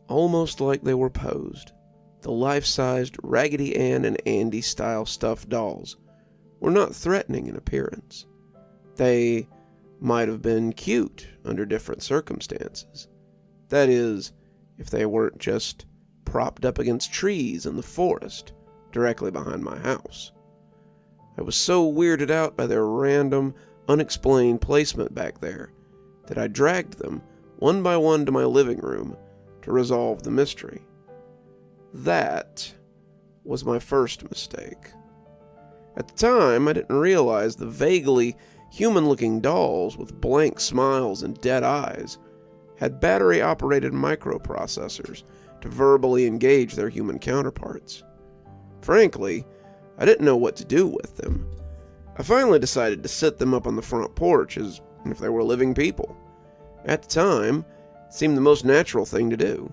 almost like they were posed. The life-sized Raggedy Ann and Andy-style stuffed dolls were not threatening in appearance. They might have been cute under different circumstances. That is, if they weren't just propped up against trees in the forest directly behind my house. I was so weirded out by their random, unexplained placement back there that I dragged them one by one to my living room to resolve the mystery. That was my first mistake. At the time, I didn't realize the vaguely human-looking dolls with blank smiles and dead eyes had battery-operated microprocessors to verbally engage their human counterparts. Frankly, I didn't know what to do with them. I finally decided to set them up on the front porch as if they were living people. At the time, it seemed the most natural thing to do.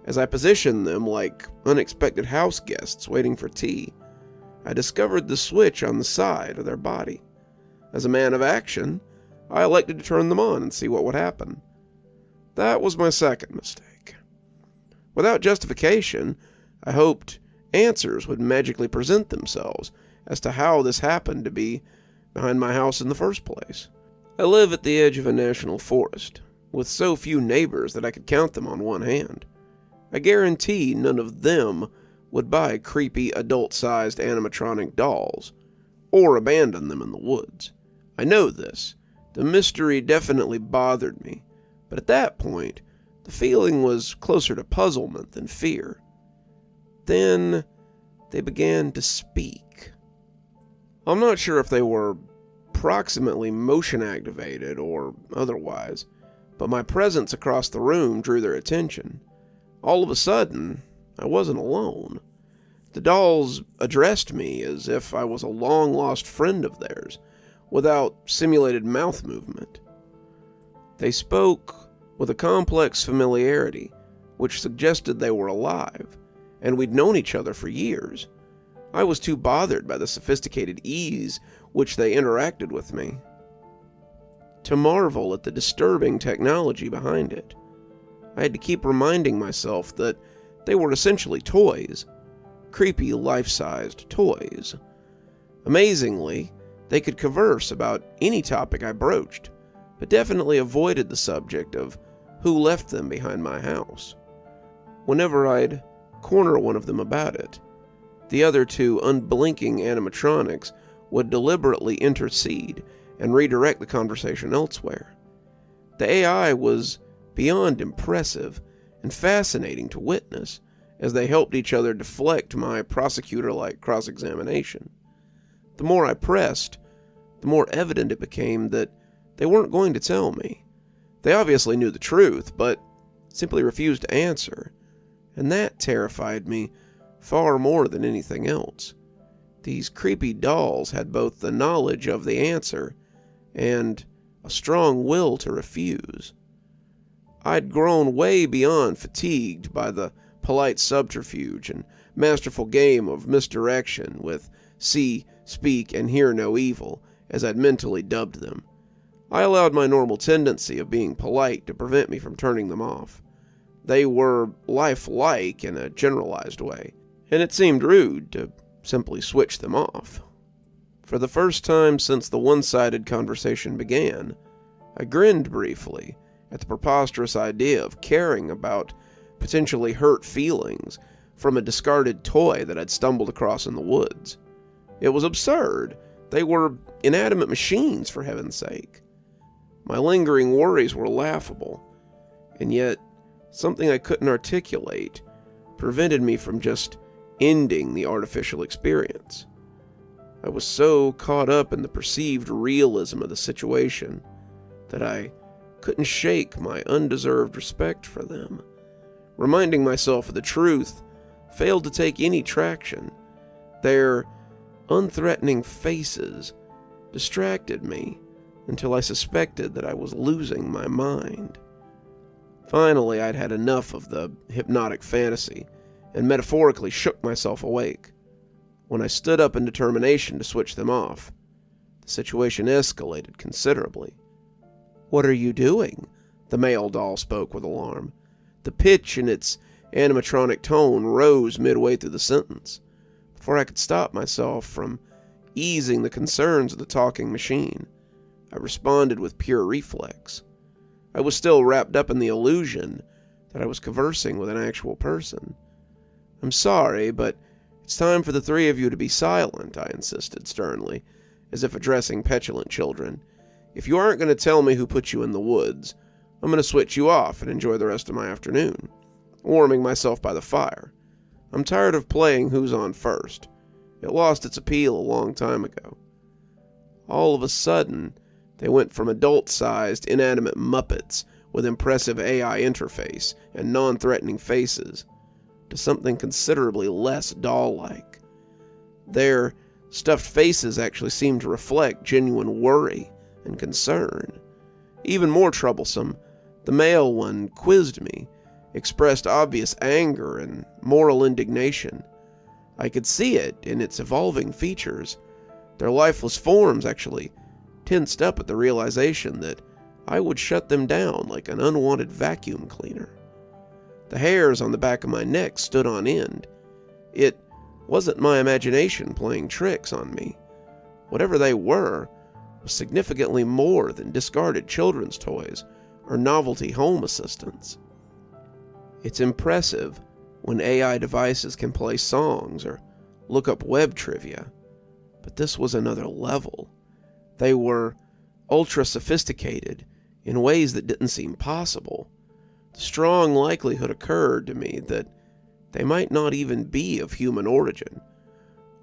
As I positioned them like unexpected house guests waiting for tea, I discovered the switch on the side of their body. As a man of action, I elected to turn them on and see what would happen. That was my second mistake. Without justification, I hoped answers would magically present themselves as to how this happened to be behind my house in the first place. I live at the edge of a national forest, with so few neighbors that I could count them on one hand. I guarantee none of them would buy creepy adult-sized animatronic dolls, or abandon them in the woods. I know this. The mystery definitely bothered me, but at that point, the feeling was closer to puzzlement than fear. Then, they began to speak. I'm not sure if they were proximately motion-activated or otherwise, but my presence across the room drew their attention. All of a sudden, I wasn't alone. The dolls addressed me as if I was a long-lost friend of theirs, without simulated mouth movement. They spoke with a complex familiarity, which suggested they were alive, and we'd known each other for years. I was too bothered by the sophisticated ease which they interacted with me to marvel at the disturbing technology behind it. I had to keep reminding myself that they were essentially toys, creepy life-sized toys. Amazingly, they could converse about any topic I broached, but definitely avoided the subject of who left them behind my house. Whenever I'd corner one of them about it, the other two unblinking animatronics would deliberately intercede and redirect the conversation elsewhere. The AI was beyond impressive and fascinating to witness as they helped each other deflect my prosecutor-like cross-examination. The more I pressed, the more evident it became that they weren't going to tell me. They obviously knew the truth, but simply refused to answer, and that terrified me far more than anything else. These creepy dolls had both the knowledge of the answer and a strong will to refuse. I'd grown way beyond fatigued by the polite subterfuge and masterful game of misdirection with see, speak, and hear no evil, as I'd mentally dubbed them. I allowed my normal tendency of being polite to prevent me from turning them off. They were lifelike in a generalized way, and it seemed rude to simply switch them off. For the first time since the one-sided conversation began, I grinned briefly at the preposterous idea of caring about potentially hurt feelings from a discarded toy that I'd stumbled across in the woods. It was absurd. They were inanimate machines, for heaven's sake. My lingering worries were laughable, and yet something I couldn't articulate prevented me from just ending the artificial experience. I was so caught up in the perceived realism of the situation that I couldn't shake my undeserved respect for them. Reminding myself of the truth failed to take any traction. Their unthreatening faces distracted me until I suspected that I was losing my mind. Finally, I'd had enough of the hypnotic fantasy and metaphorically shook myself awake. When I stood up in determination to switch them off, the situation escalated considerably. "What are you doing?" the male doll spoke with alarm. The pitch in its animatronic tone rose midway through the sentence, before I could stop myself from easing the concerns of the talking machine. I responded with pure reflex. I was still wrapped up in the illusion that I was conversing with an actual person. "I'm sorry, but it's time for the three of you to be silent," I insisted sternly, as if addressing petulant children. "If you aren't going to tell me who put you in the woods, I'm going to switch you off and enjoy the rest of my afternoon, warming myself by the fire. I'm tired of playing Who's On First. It lost its appeal a long time ago." All of a sudden, they went from adult-sized, inanimate Muppets with impressive AI interface and non-threatening faces to something considerably less doll-like. Their stuffed faces actually seemed to reflect genuine worry and concern. Even more troublesome, the male one quizzed me, expressed obvious anger and moral indignation. I could see it in its evolving features. Their lifeless forms actually tensed up at the realization that I would shut them down like an unwanted vacuum cleaner. The hairs on the back of my neck stood on end. It wasn't my imagination playing tricks on me. Whatever they were was significantly more than discarded children's toys or novelty home assistants. It's impressive when AI devices can play songs or look up web trivia, but this was another level. They were ultra-sophisticated in ways that didn't seem possible. The strong likelihood occurred to me that they might not even be of human origin.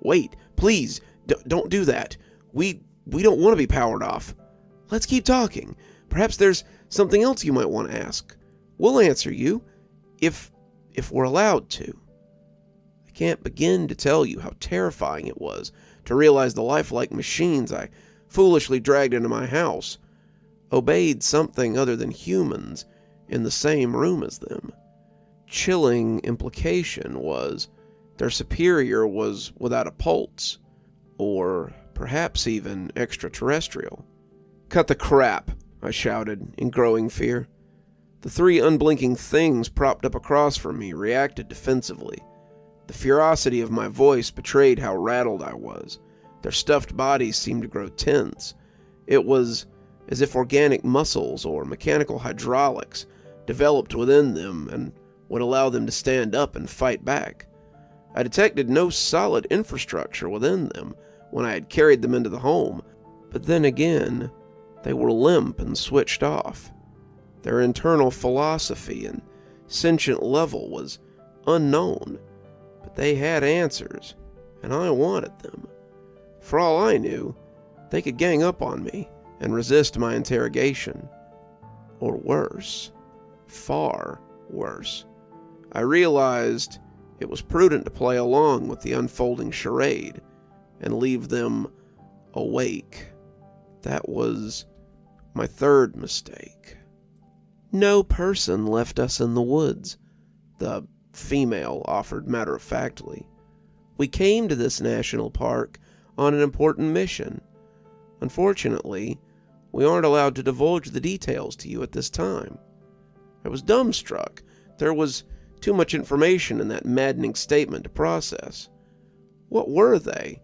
"Wait, please, don't do that. We don't want to be powered off. Let's keep talking. Perhaps there's something else you might want to ask. We'll answer you, if we're allowed to." I can't begin to tell you how terrifying it was to realize the lifelike machines I foolishly dragged into my house obeyed something other than humans in the same room as them. Chilling implication was their superior was without a pulse, or perhaps even extraterrestrial. "Cut the crap," I shouted in growing fear. The three unblinking things propped up across from me reacted defensively. The ferocity of my voice betrayed how rattled I was. Their stuffed bodies seemed to grow tense. It was as if organic muscles or mechanical hydraulics developed within them and would allow them to stand up and fight back. I detected no solid infrastructure within them when I had carried them into the home, but then again, they were limp and switched off. Their internal philosophy and sentient level was unknown, but they had answers, and I wanted them. For all I knew, they could gang up on me and resist my interrogation. Or worse. Far worse. I realized it was prudent to play along with the unfolding charade and leave them awake. That was my third mistake. "No person left us in the woods," the female offered matter-of-factly. "We came to this national park on an important mission. Unfortunately, we aren't allowed to divulge the details to you at this time." I was dumbstruck. There was too much information in that maddening statement to process. What were they?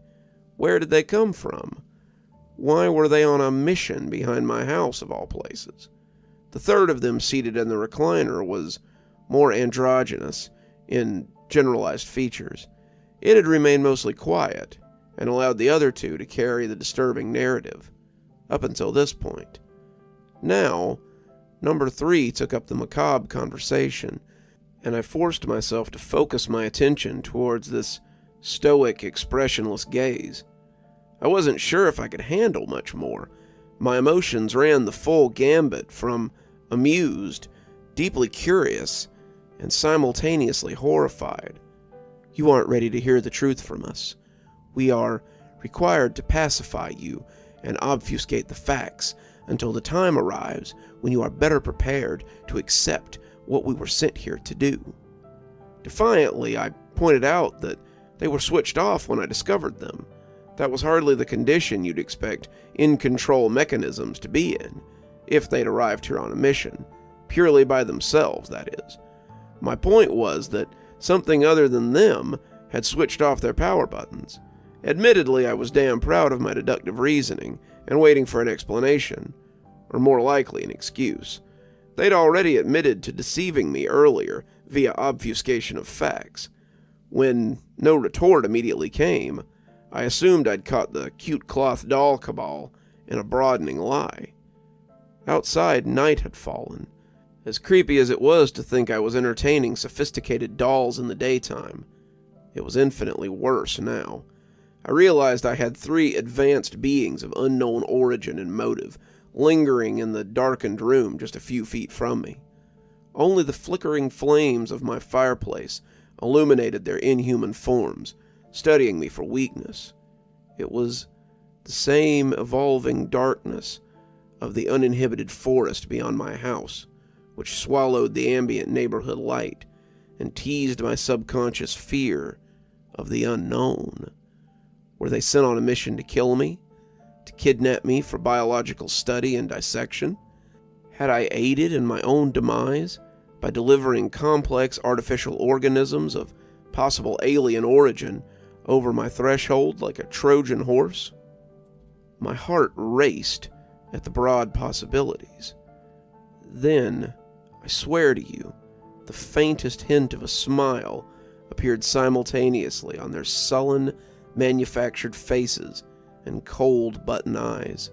Where did they come from? Why were they on a mission behind my house, of all places? The third of them seated in the recliner was more androgynous in generalized features. It had remained mostly quiet and allowed the other two to carry the disturbing narrative, up until this point. Now, number 3 took up the macabre conversation, and I forced myself to focus my attention towards this stoic, expressionless gaze. I wasn't sure if I could handle much more. My emotions ran the full gambit from amused, deeply curious, and simultaneously horrified. "You aren't ready to hear the truth from us. We are required to pacify you and obfuscate the facts until the time arrives when you are better prepared to accept what we were sent here to do." Defiantly, I pointed out that they were switched off when I discovered them. That was hardly the condition you'd expect in-control mechanisms to be in, if they'd arrived here on a mission, purely by themselves, that is. My point was that something other than them had switched off their power buttons. Admittedly, I was damn proud of my deductive reasoning and waiting for an explanation, or more likely an excuse. They'd already admitted to deceiving me earlier via obfuscation of facts. When no retort immediately came, I assumed I'd caught the cute cloth doll cabal in a broadening lie. Outside, night had fallen. As creepy as it was to think I was entertaining sophisticated dolls in the daytime, it was infinitely worse now. I realized I had 3 advanced beings of unknown origin and motive lingering in the darkened room just a few feet from me. Only the flickering flames of my fireplace illuminated their inhuman forms, studying me for weakness. It was the same evolving darkness of the uninhibited forest beyond my house, which swallowed the ambient neighborhood light and teased my subconscious fear of the unknown. Were they sent on a mission to kill me? To kidnap me for biological study and dissection? Had I aided in my own demise by delivering complex artificial organisms of possible alien origin over my threshold like a Trojan horse? My heart raced at the broad possibilities. Then, I swear to you, the faintest hint of a smile appeared simultaneously on their sullen, manufactured faces and cold button eyes.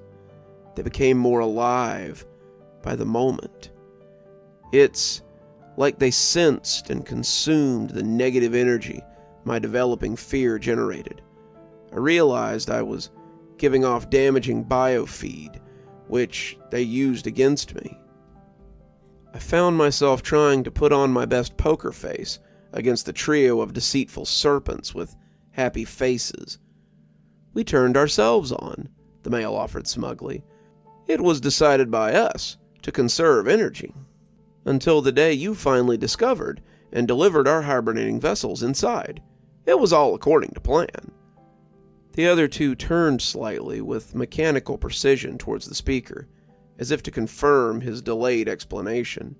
They became more alive by the moment. It's like they sensed and consumed the negative energy my developing fear generated. I realized I was giving off damaging biofeed, which they used against me. I found myself trying to put on my best poker face against the trio of deceitful serpents with happy faces. "We turned ourselves on," the male offered smugly. "It was decided by us to conserve energy. Until the day you finally discovered and delivered our hibernating vessels inside. It was all according to plan." The other 2 turned slightly with mechanical precision towards the speaker, as if to confirm his delayed explanation.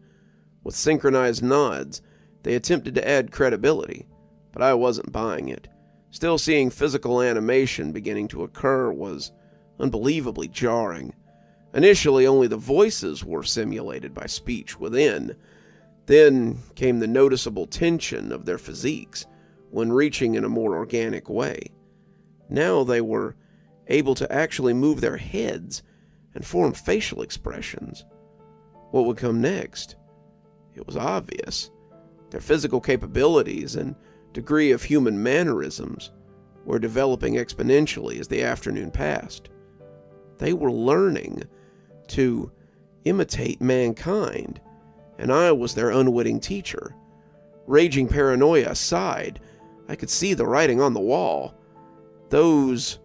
With synchronized nods, they attempted to add credibility, but I wasn't buying it. Still seeing physical animation beginning to occur was unbelievably jarring. Initially, only the voices were simulated by speech within. Then came the noticeable tension of their physiques when reaching in a more organic way. Now they were able to actually move their heads and form facial expressions. What would come next? It was obvious. Their physical capabilities and degree of human mannerisms were developing exponentially as the afternoon passed. They were learning to imitate mankind, and I was their unwitting teacher. Raging paranoia aside, I could see the writing on the wall. Those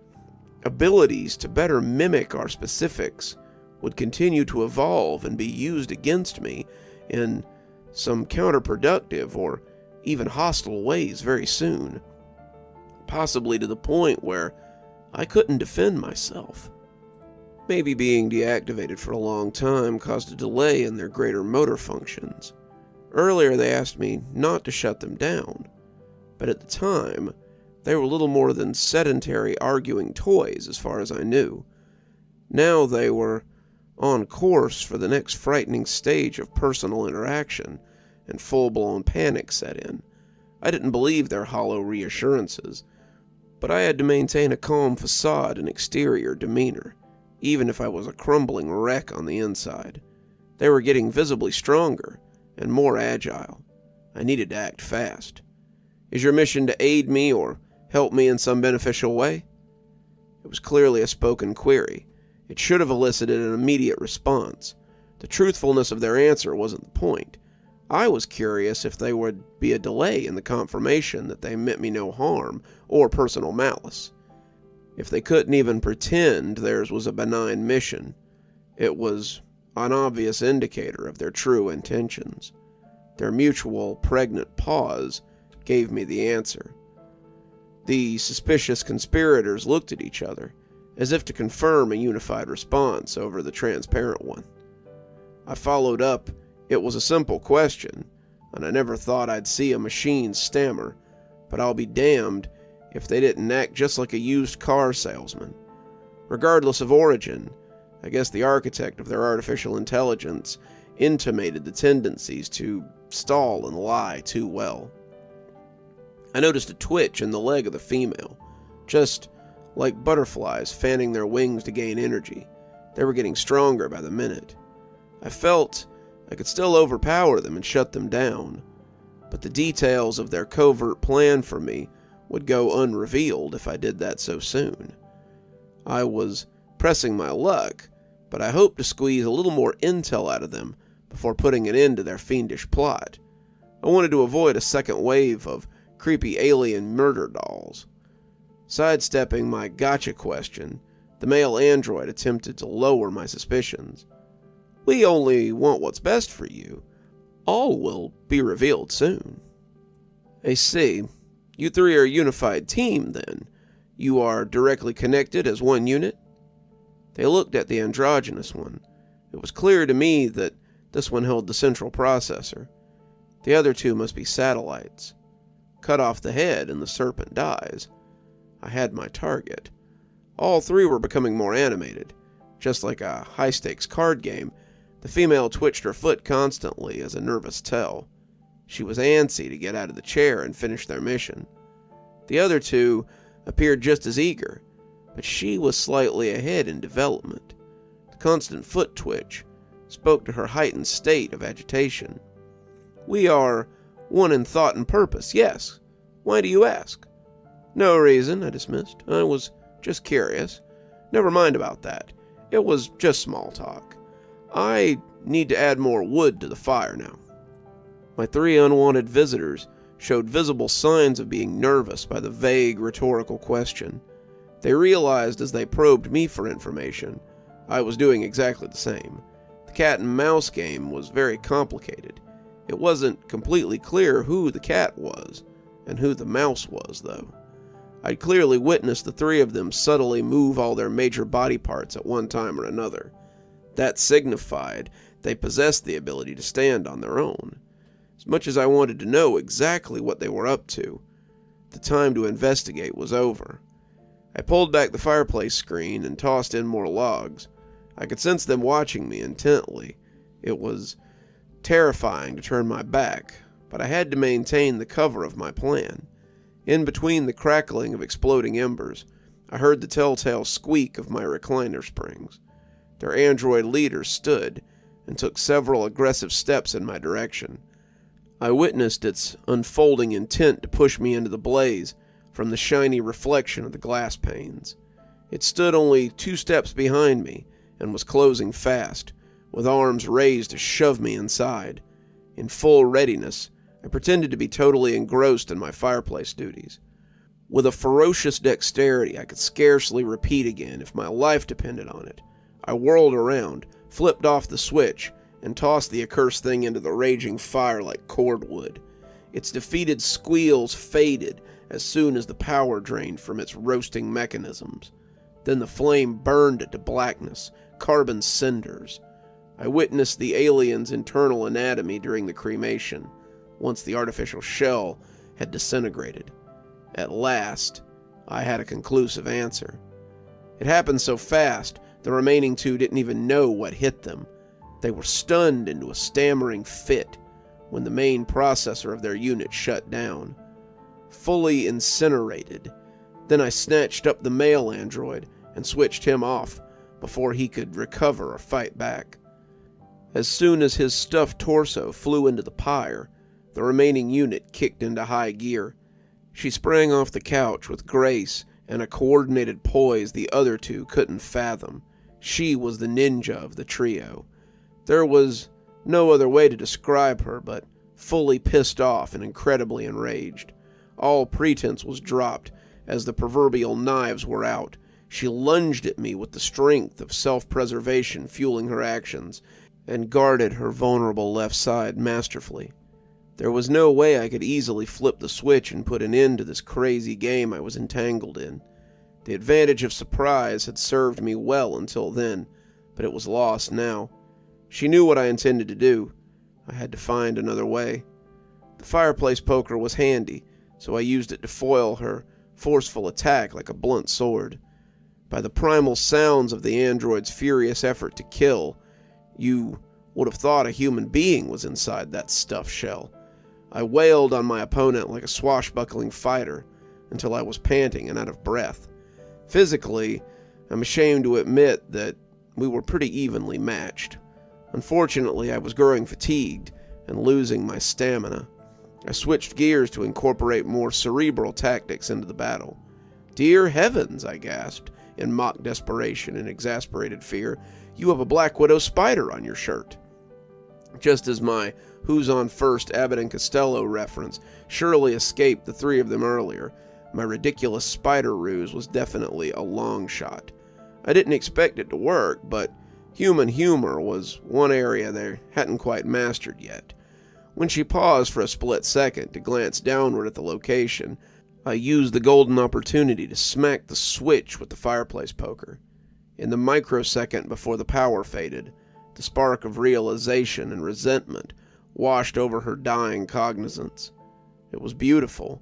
abilities to better mimic our specifics would continue to evolve and be used against me in some counterproductive or even hostile ways very soon, possibly to the point where I couldn't defend myself. Maybe being deactivated for a long time caused a delay in their greater motor functions. Earlier they asked me not to shut them down, but at the time, they were little more than sedentary arguing toys as far as I knew. Now they were on course for the next frightening stage of personal interaction, and full-blown panic set in. I didn't believe their hollow reassurances, but I had to maintain a calm facade and exterior demeanor, even if I was a crumbling wreck on the inside. They were getting visibly stronger and more agile. I needed to act fast. "Is your mission to aid me or help me in some beneficial way?" It was clearly a spoken query. It should have elicited an immediate response. The truthfulness of their answer wasn't the point. I was curious if there would be a delay in the confirmation that they meant me no harm or personal malice. If they couldn't even pretend theirs was a benign mission, it was an obvious indicator of their true intentions. Their mutual, pregnant pause gave me the answer. The suspicious conspirators looked at each other, as if to confirm a unified response over the transparent one. I followed up. It was a simple question, and I never thought I'd see a machine stammer, but I'll be damned if they didn't act just like a used car salesman. Regardless of origin, I guess the architect of their artificial intelligence intimated the tendencies to stall and lie too well. I noticed a twitch in the leg of the female, just like butterflies fanning their wings to gain energy. They were getting stronger by the minute. I felt I could still overpower them and shut them down, but the details of their covert plan for me would go unrevealed if I did that so soon. I was pressing my luck, but I hoped to squeeze a little more intel out of them before putting an end to their fiendish plot. I wanted to avoid a second wave of creepy alien murder dolls. Sidestepping my gotcha question, the male android attempted to lower my suspicions. "We only want what's best for you. All will be revealed soon." "I see. You three are a unified team, then. You are directly connected as one unit?" They looked at the androgynous one. It was clear to me that this one held the central processor. The other two must be satellites. Cut off the head and the serpent dies. I had my target. All three were becoming more animated. Just like a high-stakes card game, the female twitched her foot constantly as a nervous tell. She was antsy to get out of the chair and finish their mission. The other two appeared just as eager, but she was slightly ahead in development. The constant foot twitch spoke to her heightened state of agitation. "We are one in thought and purpose, yes. Why do you ask?" "No reason," I dismissed. "I was just curious. Never mind about that. It was just small talk. I need to add more wood to the fire now." My three unwanted visitors showed visible signs of being nervous by the vague, rhetorical question. They realized as they probed me for information, I was doing exactly the same. The cat and mouse game was very complicated. It wasn't completely clear who the cat was, and who the mouse was, though. I'd clearly witnessed the three of them subtly move all their major body parts at one time or another. That signified they possessed the ability to stand on their own. As much as I wanted to know exactly what they were up to, the time to investigate was over. I pulled back the fireplace screen and tossed in more logs. I could sense them watching me intently. It was terrifying to turn my back, but I had to maintain the cover of my plan. In between the crackling of exploding embers, I heard the telltale squeak of my recliner springs. Their android leader stood and took several aggressive steps in my direction. I witnessed its unfolding intent to push me into the blaze from the shiny reflection of the glass panes. It stood only 2 steps behind me and was closing fast, with arms raised to shove me inside. In full readiness, I pretended to be totally engrossed in my fireplace duties. With a ferocious dexterity I could scarcely repeat again if my life depended on it, I whirled around, flipped off the switch, and tossed the accursed thing into the raging fire like cordwood. Its defeated squeals faded as soon as the power drained from its roasting mechanisms. Then the flame burned it to blackness, carbon cinders. I witnessed the alien's internal anatomy during the cremation, once the artificial shell had disintegrated. At last, I had a conclusive answer. It happened so fast, the remaining 2 didn't even know what hit them. They were stunned into a stammering fit when the main processor of their unit shut down. Fully incinerated, then I snatched up the male android and switched him off before he could recover or fight back. As soon as his stuffed torso flew into the pyre, the remaining unit kicked into high gear. She sprang off the couch with grace and a coordinated poise the other 2 couldn't fathom. She was the ninja of the trio. There was no other way to describe her but fully pissed off and incredibly enraged. All pretense was dropped as the proverbial knives were out. She lunged at me with the strength of self-preservation fueling her actions and guarded her vulnerable left side masterfully. There was no way I could easily flip the switch and put an end to this crazy game I was entangled in. The advantage of surprise had served me well until then, but it was lost now. She knew what I intended to do. I had to find another way. The fireplace poker was handy, so I used it to foil her forceful attack like a blunt sword. By the primal sounds of the android's furious effort to kill, you would have thought a human being was inside that stuffed shell. I wailed on my opponent like a swashbuckling fighter until I was panting and out of breath. Physically, I'm ashamed to admit that we were pretty evenly matched. Unfortunately, I was growing fatigued and losing my stamina. I switched gears to incorporate more cerebral tactics into the battle. "Dear heavens," I gasped, in mock desperation and exasperated fear, "you have a Black Widow spider on your shirt." Just as my Who's on First Abbott and Costello reference surely escaped the three of them earlier, my ridiculous spider ruse was definitely a long shot. I didn't expect it to work, but human humor was one area they hadn't quite mastered yet. When she paused for a split second to glance downward at the location, I used the golden opportunity to smack the switch with the fireplace poker. In the microsecond before the power faded, the spark of realization and resentment washed over her dying cognizance. It was beautiful,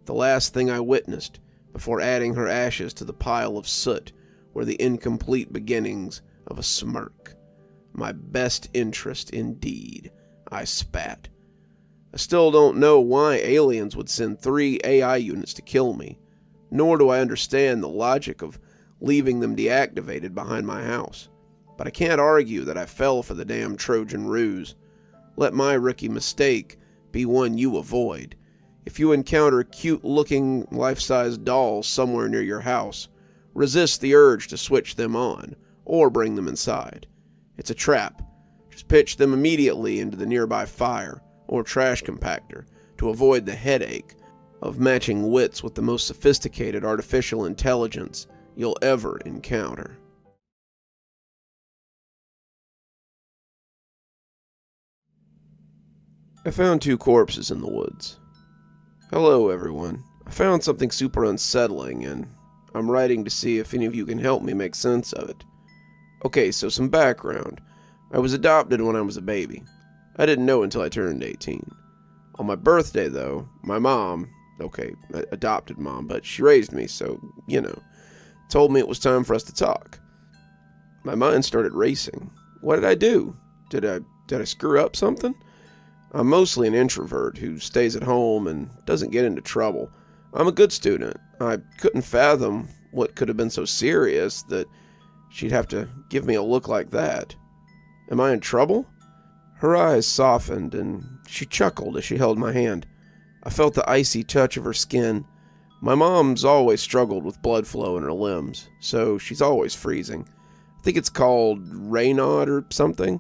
the last thing I witnessed before adding her ashes to the pile of soot were the incomplete beginnings of a smirk. "My best interest indeed," I spat. I still don't know why aliens would send 3 AI units to kill me, nor do I understand the logic of leaving them deactivated behind my house. But I can't argue that I fell for the damn Trojan ruse. Let my rookie mistake be one you avoid. If you encounter cute-looking, life-size dolls somewhere near your house, resist the urge to switch them on, or bring them inside. It's a trap. Just pitch them immediately into the nearby fire or trash compactor to avoid the headache of matching wits with the most sophisticated artificial intelligence you'll ever encounter. I found 2 corpses in the woods. Hello, everyone. I found something super unsettling, and I'm writing to see if any of you can help me make sense of it. Okay, so some background. I was adopted when I was a baby. I didn't know until I turned 18. On my birthday, though, my mom, adopted mom, but she raised me, so, told me it was time for us to talk. My mind started racing. What did I do? Did I screw up something? I'm mostly an introvert who stays at home and doesn't get into trouble. I'm a good student. I couldn't fathom what could have been so serious that she'd have to give me a look like that. Am I in trouble? Her eyes softened and she chuckled as she held my hand. I felt the icy touch of her skin. My mom's always struggled with blood flow in her limbs, so she's always freezing. I think it's called Raynaud or something.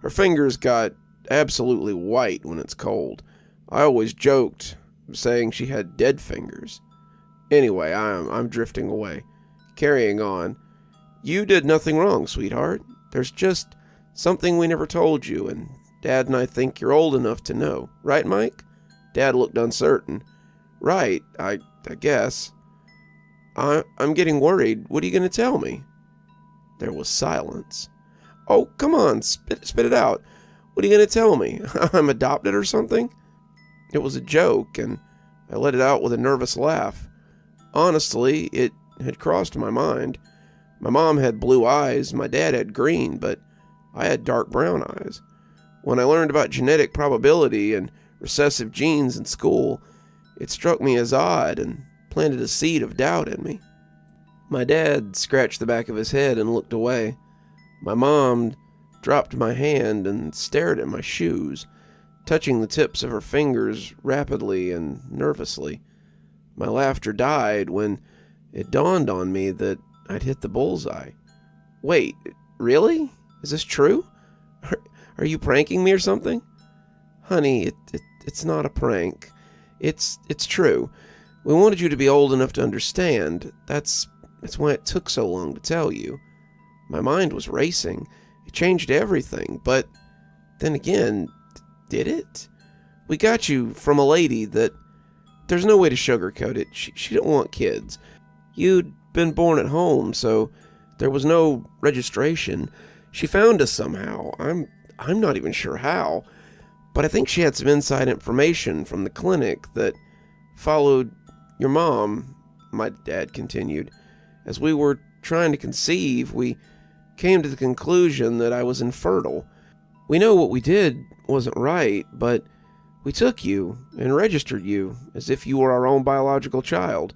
Her fingers got absolutely white when it's cold. I always joked, saying she had dead fingers. Anyway, I'm drifting away. Carrying on. You did nothing wrong, sweetheart. There's just something we never told you, and Dad and I think you're old enough to know. Right, Mike? Dad looked uncertain. Right, I guess. I'm getting worried. What are you going to tell me? There was silence. Oh, come on, spit it out. What are you going to tell me? I'm adopted or something? It was a joke, and I let it out with a nervous laugh. Honestly, it had crossed my mind. My mom had blue eyes, my dad had green, but I had dark brown eyes. When I learned about genetic probability and recessive genes in school, it struck me as odd and planted a seed of doubt in me. My dad scratched the back of his head and looked away. My mom dropped my hand and stared at my shoes, touching the tips of her fingers rapidly and nervously. My laughter died when it dawned on me that I'd hit the bullseye. Wait, really? Is this true? Are you pranking me or something? Honey, it's not a prank. It's true. We wanted you to be old enough to understand. That's why it took so long to tell you. My mind was racing. It changed everything, but then again, did it? We got you from a lady that there's no way to sugarcoat it. She didn't want kids. You'd been born at home, so there was no registration. She found us somehow. I'm not even sure how, But I think she had some inside information from the clinic that followed your mom, my dad continued. As we were trying to conceive, we came to the conclusion that I was infertile. We know what we did wasn't right, but we took you and registered you as if you were our own biological child.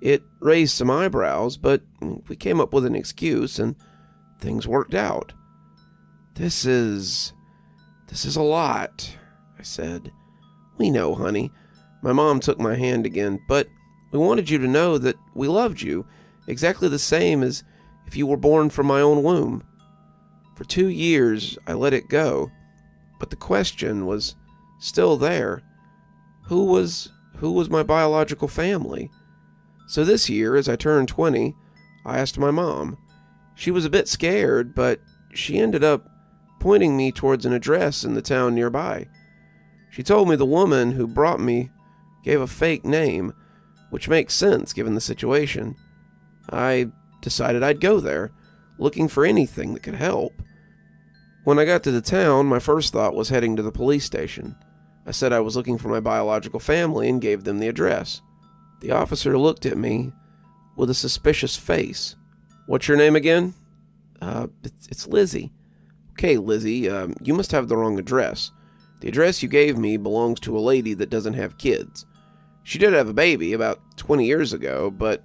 It raised some eyebrows, but we came up with an excuse and things worked out. This is a lot, I said. We know, honey. My mom took my hand again, but we wanted you to know that we loved you, exactly the same as if you were born from my own womb. For 2 years, I let it go, but the question was still there. Who was my biological family? So this year, as I turned 20, I asked my mom. She was a bit scared, but she ended up pointing me towards an address in the town nearby. She told me the woman who brought me gave a fake name, which makes sense given the situation. I decided I'd go there, looking for anything that could help. When I got to the town, my first thought was heading to the police station. I said I was looking for my biological family and gave them the address. The officer looked at me with a suspicious face. What's your name again? It's Lizzie. Okay, Lizzie, you must have the wrong address. The address you gave me belongs to a lady that doesn't have kids. She did have a baby about 20 years ago, but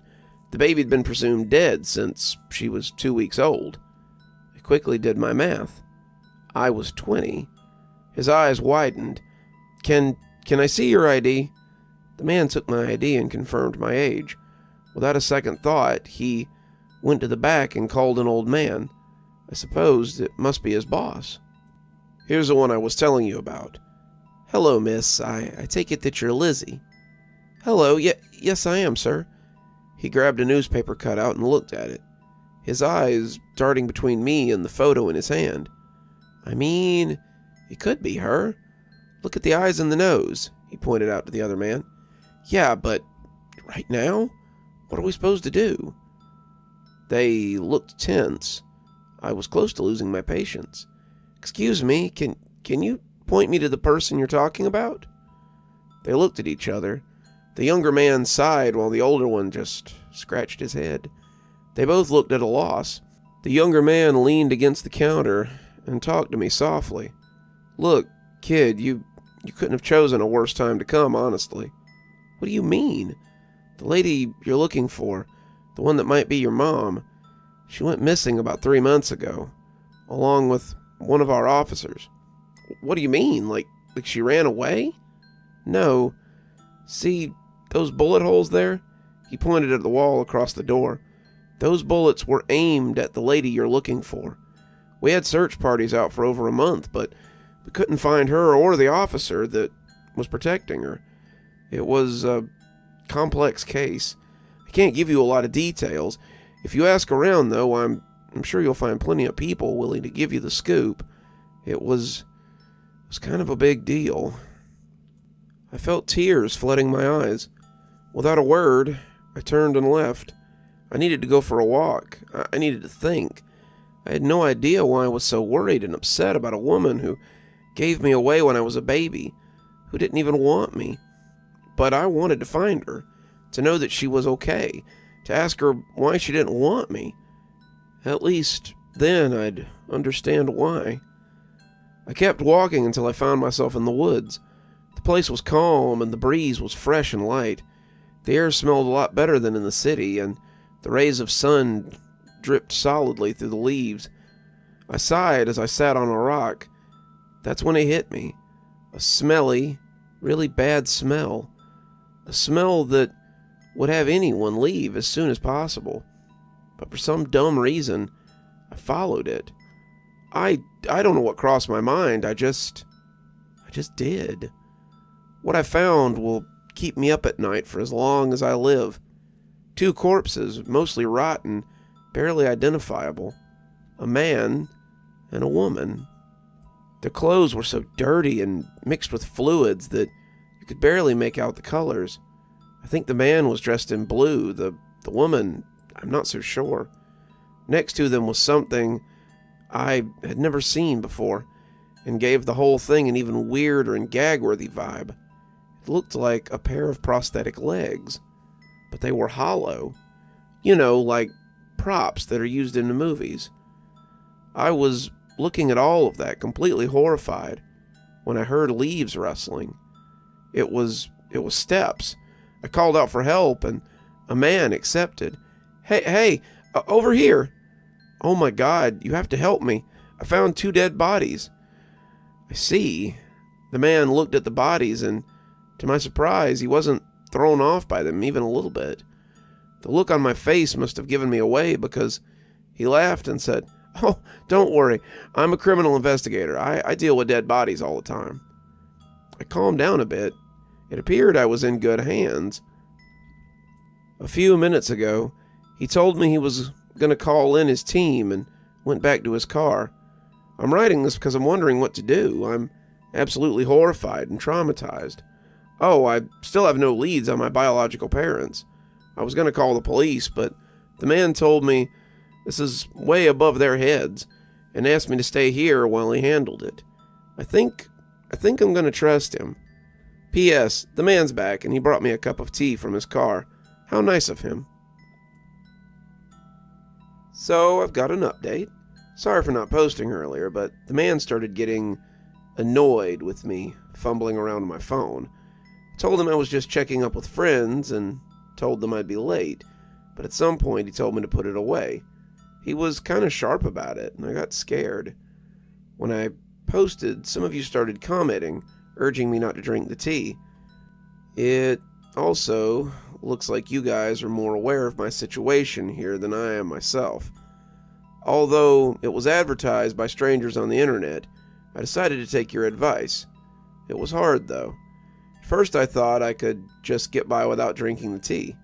the baby had been presumed dead since she was 2 weeks old. I quickly did my math. I was 20. His eyes widened. Can I see your ID? The man took my ID and confirmed my age. Without a second thought, he went to the back and called an old man. I supposed it must be his boss. Here's the one I was telling you about. Hello, miss. I take it that you're Lizzie. Hello, yes I am, sir. He grabbed a newspaper cutout and looked at it, his eyes darting between me and the photo in his hand. I mean, it could be her. Look at the eyes and the nose, he pointed out to the other man. Yeah, but right now? What are we supposed to do? They looked tense. I was close to losing my patience. Excuse me, can you point me to the person you're talking about? They looked at each other. The younger man sighed while the older one just scratched his head. They both looked at a loss. The younger man leaned against the counter and talked to me softly. Look, kid, you couldn't have chosen a worse time to come, honestly. What do you mean? The lady you're looking for, the one that might be your mom, she went missing about 3 months ago, along with one of our officers. What do you mean? Like she ran away? No. See those bullet holes there? He pointed at the wall across the door. Those bullets were aimed at the lady you're looking for. We had search parties out for over a month, but we couldn't find her or the officer that was protecting her. It was a complex case. I can't give you a lot of details. If you ask around, though, I'm sure you'll find plenty of people willing to give you the scoop. It was kind of a big deal. I felt tears flooding my eyes. Without a word, I turned and left. I needed to go for a walk. I needed to think. I had no idea why I was so worried and upset about a woman who gave me away when I was a baby, who didn't even want me. But I wanted to find her, to know that she was okay, to ask her why she didn't want me. At least then I'd understand why. I kept walking until I found myself in the woods. The place was calm and the breeze was fresh and light. The air smelled a lot better than in the city, and the rays of sun dripped solidly through the leaves. I sighed as I sat on a rock. That's when it hit me. A smelly, really bad smell. A smell that would have anyone leave as soon as possible. But for some dumb reason, I followed it. I don't know what crossed my mind. I just did. What I found will keep me up at night for as long as I live. 2 corpses, mostly rotten, barely identifiable. A man and a woman. Their clothes were so dirty and mixed with fluids that you could barely make out the colors. I think the man was dressed in blue. The woman, I'm not so sure. Next to them was something I had never seen before. and gave the whole thing an even weirder and gag-worthy vibe. It looked like a pair of prosthetic legs, but they were hollow. You know, like props that are used in the movies. I was looking at all of that, completely horrified, when I heard leaves rustling. It was steps. I called out for help, and a man accepted. Hey, over here! Oh my God, you have to help me. I found 2 dead bodies. I see. The man looked at the bodies, and to my surprise, he wasn't thrown off by them even a little bit. The look on my face must have given me away, because he laughed and said, "Oh, don't worry. I'm a criminal investigator. I deal with dead bodies all the time." I calmed down a bit. It appeared I was in good hands. A few minutes ago, he told me he was going to call in his team and went back to his car. I'm writing this because I'm wondering what to do. I'm absolutely horrified and traumatized. Oh, I still have no leads on my biological parents. I was going to call the police, but the man told me this is way above their heads and asked me to stay here while he handled it. I think I'm going to trust him. P.S. The man's back, and he brought me a cup of tea from his car. How nice of him. So, I've got an update. Sorry for not posting earlier, but the man started getting annoyed with me fumbling around on my phone. I told him I was just checking up with friends and told them I'd be late, but at some point he told me to put it away. He was kind of sharp about it, and I got scared. When I posted, some of you started commenting, urging me not to drink the tea. It also looks like you guys are more aware of my situation here than I am myself. Although it was advertised by strangers on the internet, I decided to take your advice. It was hard, though. First I thought I could just get by without drinking the tea.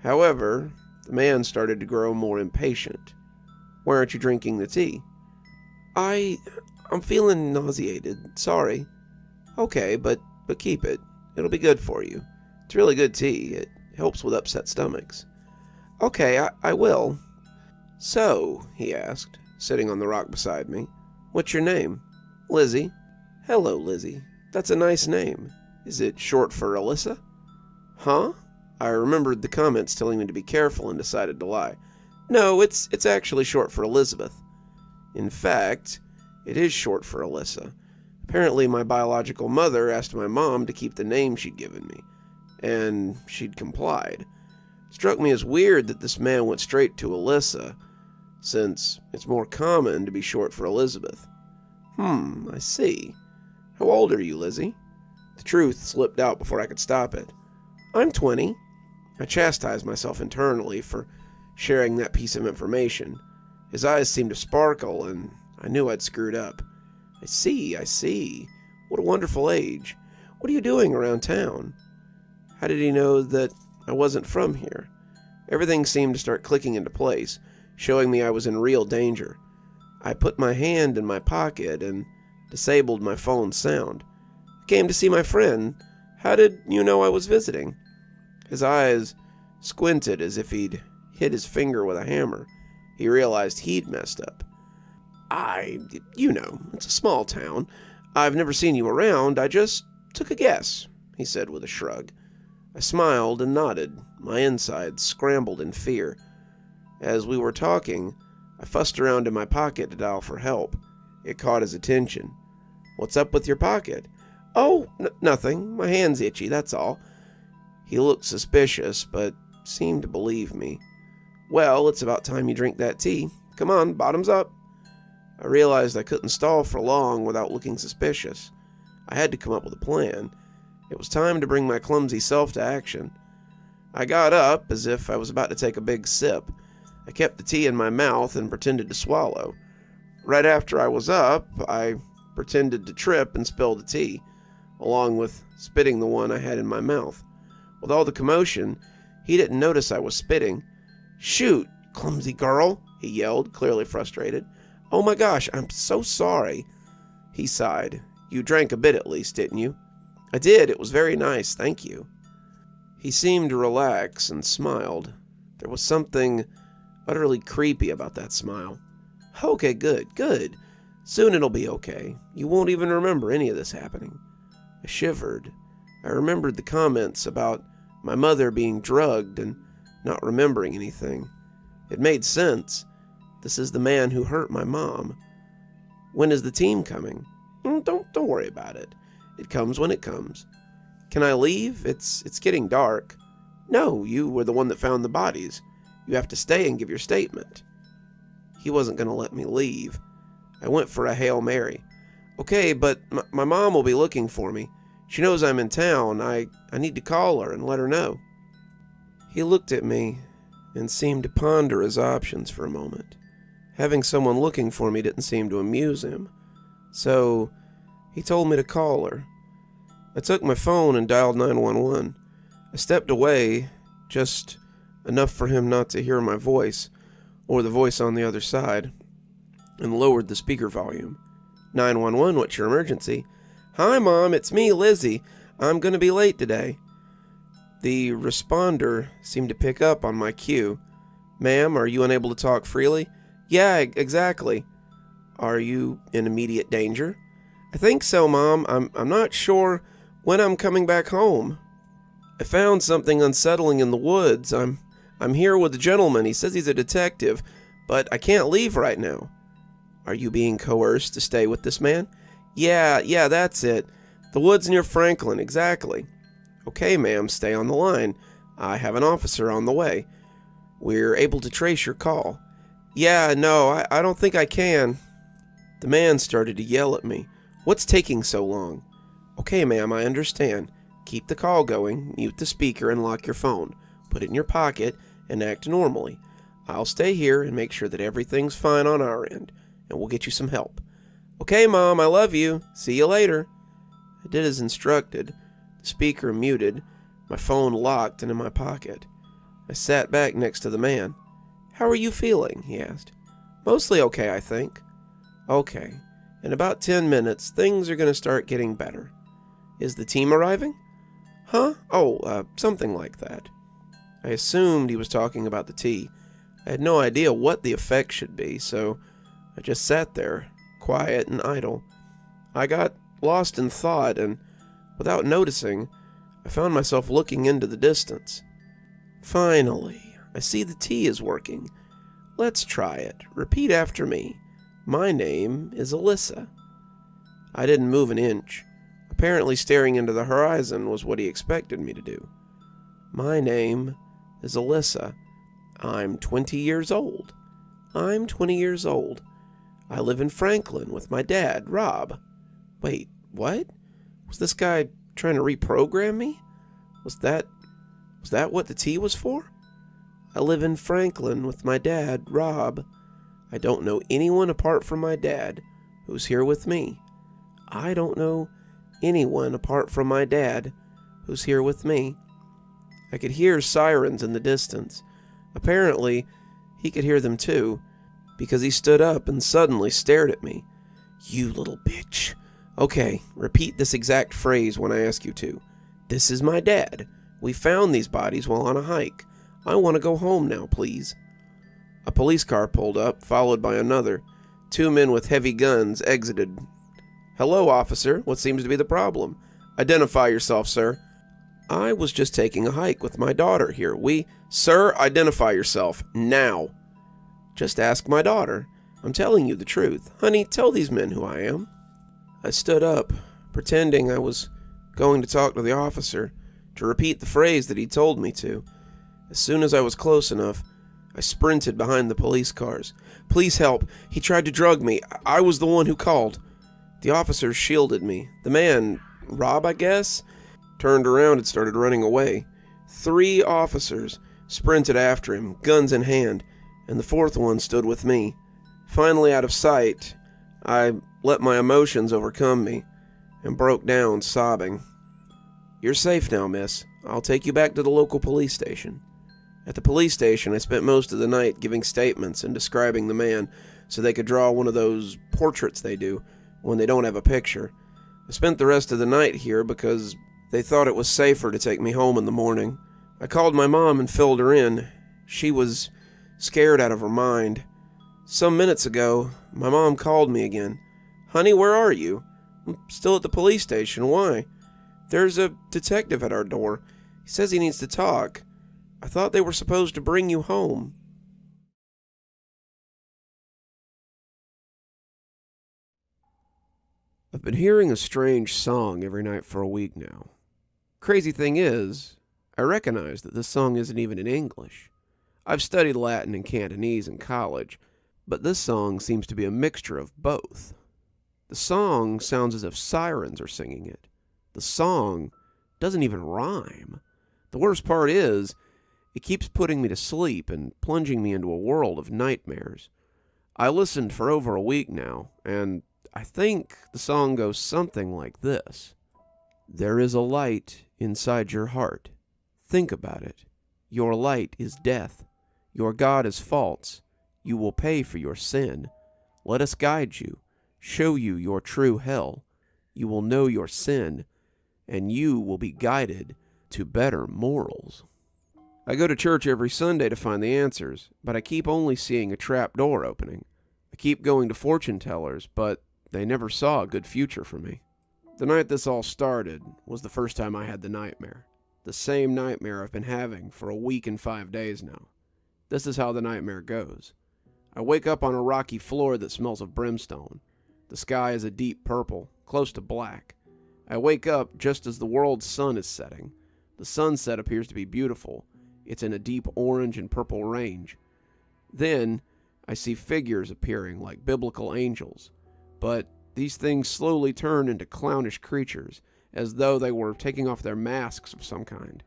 However, the man started to grow more impatient. Why aren't you drinking the tea? I'm feeling nauseated. Sorry. Okay, but keep it. It'll be good for you. It's really good tea. It helps with upset stomachs. Okay, I will. So, he asked, sitting on the rock beside me, what's your name? Lizzie. Hello, Lizzie. That's a nice name. Is it short for Alyssa? Huh? I remembered the comments telling me to be careful and decided to lie. No, it's actually short for Elizabeth. In fact, it is short for Alyssa. Apparently my biological mother asked my mom to keep the name she'd given me, and she'd complied. It struck me as weird that this man went straight to Alyssa, since it's more common to be short for Elizabeth. I see. How old are you, Lizzie? The truth slipped out before I could stop it. I'm 20. I chastised myself internally for sharing that piece of information. His eyes seemed to sparkle, and I knew I'd screwed up. I see. What a wonderful age. What are you doing around town? How did he know that I wasn't from here? Everything seemed to start clicking into place, showing me I was in real danger. I put my hand in my pocket and disabled my phone's sound. I came to see my friend. How did you know I was visiting? His eyes squinted as if he'd hit his finger with a hammer. He realized he'd messed up. It's a small town. I've never seen you around. I just took a guess, he said with a shrug. I smiled and nodded, my insides scrambled in fear. As we were talking, I fussed around in my pocket to dial for help. It caught his attention. What's up with your pocket? Oh, nothing. My hand's itchy, that's all. He looked suspicious, but seemed to believe me. Well, it's about time you drink that tea. Come on, bottoms up. I realized I couldn't stall for long without looking suspicious. I had to come up with a plan. It was time to bring my clumsy self to action. I got up as if I was about to take a big sip. I kept the tea in my mouth and pretended to swallow. Right after I was up, I pretended to trip and spill the tea, along with spitting the one I had in my mouth. With all the commotion, he didn't notice I was spitting. Shoot, clumsy girl, he yelled, clearly frustrated. Oh my gosh, I'm so sorry. He sighed. You drank a bit at least, didn't you? I did. It was very nice, thank you. He seemed to relax and smiled. There was something utterly creepy about that smile. Okay, good. Soon it'll be okay. You won't even remember any of this happening." I shivered. I remembered the comments about my mother being drugged and not remembering anything. It made sense. This is the man who hurt my mom. "When is the team coming?" Don't worry about it. It comes when it comes." "Can I leave? It's getting dark." "No, you were the one that found the bodies. You have to stay and give your statement." He wasn't going to let me leave. I went for a Hail Mary. "Okay, but my mom will be looking for me. She knows I'm in town. I need to call her and let her know." He looked at me and seemed to ponder his options for a moment. Having someone looking for me didn't seem to amuse him, so he told me to call her. I took my phone and dialed 911. I stepped away, just enough for him not to hear my voice, or the voice on the other side, and lowered the speaker volume. 911, what's your emergency? "Hi, Mom, it's me, Lizzie. I'm going to be late today." The responder seemed to pick up on my cue. "Ma'am, are you unable to talk freely?" "Yeah, exactly." "Are you in immediate danger?" "I think so, Mom. I'm not sure when I'm coming back home. I found something unsettling in the woods. I'm here with a gentleman. He says he's a detective, but I can't leave right now." "Are you being coerced to stay with this man?" Yeah, that's it. The woods near Franklin, exactly." "Okay, ma'am, stay on the line. I have an officer on the way. We're able to trace your call." "Yeah, no, I don't think I can." The man started to yell at me. "What's taking so long?" "Okay, ma'am, I understand. Keep the call going, mute the speaker, and lock your phone. Put it in your pocket and act normally. I'll stay here and make sure that everything's fine on our end, and we'll get you some help." "Okay, Mom, I love you. See you later." I did as instructed. The speaker muted, my phone locked and in my pocket. I sat back next to the man. "How are you feeling?" he asked. "Mostly okay, I think." "Okay. In about 10 minutes, things are going to start getting better." "Is the team arriving?" "Huh? Oh, something like that." I assumed he was talking about the tea. I had no idea what the effect should be, so I just sat there, quiet and idle. I got lost in thought, and without noticing, I found myself looking into the distance. Finally, I see the tea is working. Let's try it. Repeat after me. My name is Alyssa. I didn't move an inch. Apparently staring into the horizon was what he expected me to do. My name is Alyssa. I'm 20 years old. I'm 20 years old. I live in Franklin with my dad, Rob. Wait, what? Was this guy trying to reprogram me? Was that what the tea was for? I live in Franklin with my dad, Rob. I don't know anyone apart from my dad who's here with me. I don't know anyone apart from my dad who's here with me. I could hear sirens in the distance. Apparently, he could hear them too, because he stood up and suddenly stared at me. You little bitch. Okay, repeat this exact phrase when I ask you to. This is my dad. We found these bodies while on a hike. I want to go home now, please. A police car pulled up, followed by another. 2 men with heavy guns exited. Hello, officer. What seems to be the problem? Identify yourself, sir. I was just taking a hike with my daughter here. Sir, identify yourself. Now. Just ask my daughter. I'm telling you the truth. Honey, tell these men who I am. I stood up, pretending I was going to talk to the officer, to repeat the phrase that he told me to. As soon as I was close enough, I sprinted behind the police cars. Please help. He tried to drug me. I was the one who called. The officers shielded me. The man, Rob, I guess, turned around and started running away. 3 officers sprinted after him, guns in hand, and the 4th one stood with me. Finally out of sight, I let my emotions overcome me and broke down, sobbing. You're safe now, miss. I'll take you back to the local police station. At the police station, I spent most of the night giving statements and describing the man so they could draw one of those portraits they do when they don't have a picture. I spent the rest of the night here because they thought it was safer to take me home in the morning. I called my mom and filled her in. She was scared out of her mind. Some minutes ago, my mom called me again. Honey, where are you? I'm still at the police station. Why? There's a detective at our door. He says he needs to talk. I thought they were supposed to bring you home. I've been hearing a strange song every night for a week now. Crazy thing is, I recognize that this song isn't even in English. I've studied Latin and Cantonese in college, but this song seems to be a mixture of both. The song sounds as if sirens are singing it. The song doesn't even rhyme. The worst part is, it keeps putting me to sleep and plunging me into a world of nightmares. I listened for over a week now, and I think the song goes something like this. There is a light inside your heart. Think about it. Your light is death. Your God is false. You will pay for your sin. Let us guide you, show you your true hell. You will know your sin, and you will be guided to better morals. I go to church every Sunday to find the answers, but I keep only seeing a trap door opening. I keep going to fortune tellers, but they never saw a good future for me. The night this all started was the first time I had the nightmare. The same nightmare I've been having for a week and 5 days now. This is how the nightmare goes. I wake up on a rocky floor that smells of brimstone. The sky is a deep purple, close to black. I wake up just as the world's sun is setting. The sunset appears to be beautiful. It's in a deep orange and purple range. Then, I see figures appearing like biblical angels. But these things slowly turn into clownish creatures, as though they were taking off their masks of some kind.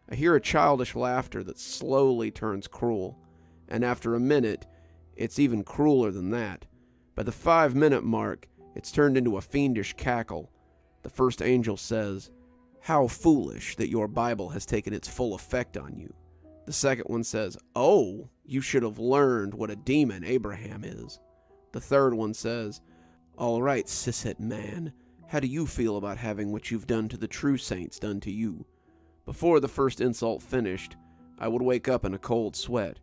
I hear a childish laughter that slowly turns cruel, and after a minute, it's even crueler than that. By the 5-minute mark, it's turned into a fiendish cackle. The first angel says, "How foolish that your Bible has taken its full effect on you." The second one says, "Oh, you should have learned what a demon Abraham is." The third one says, "All right, sishet man, how do you feel about having what you've done to the true saints done to you?" Before the first insult finished, I would wake up in a cold sweat.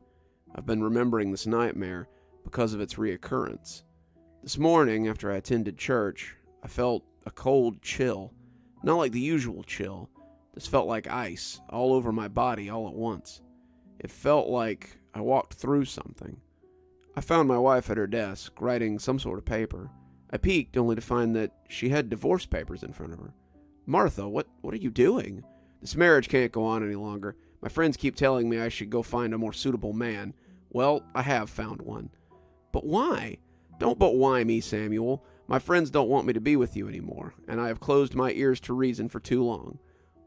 I've been remembering this nightmare because of its reoccurrence. This morning, after I attended church, I felt a cold chill. Not like the usual chill. This felt like ice all over my body all at once. It felt like I walked through something. I found my wife at her desk, writing some sort of paper. I peeked only to find that she had divorce papers in front of her. "Martha, what are you doing? This marriage can't go on any longer. My friends keep telling me I should go find a more suitable man. Well, I have found one." "But why?" "Don't but why me, Samuel. My friends don't want me to be with you anymore, and I have closed my ears to reason for too long."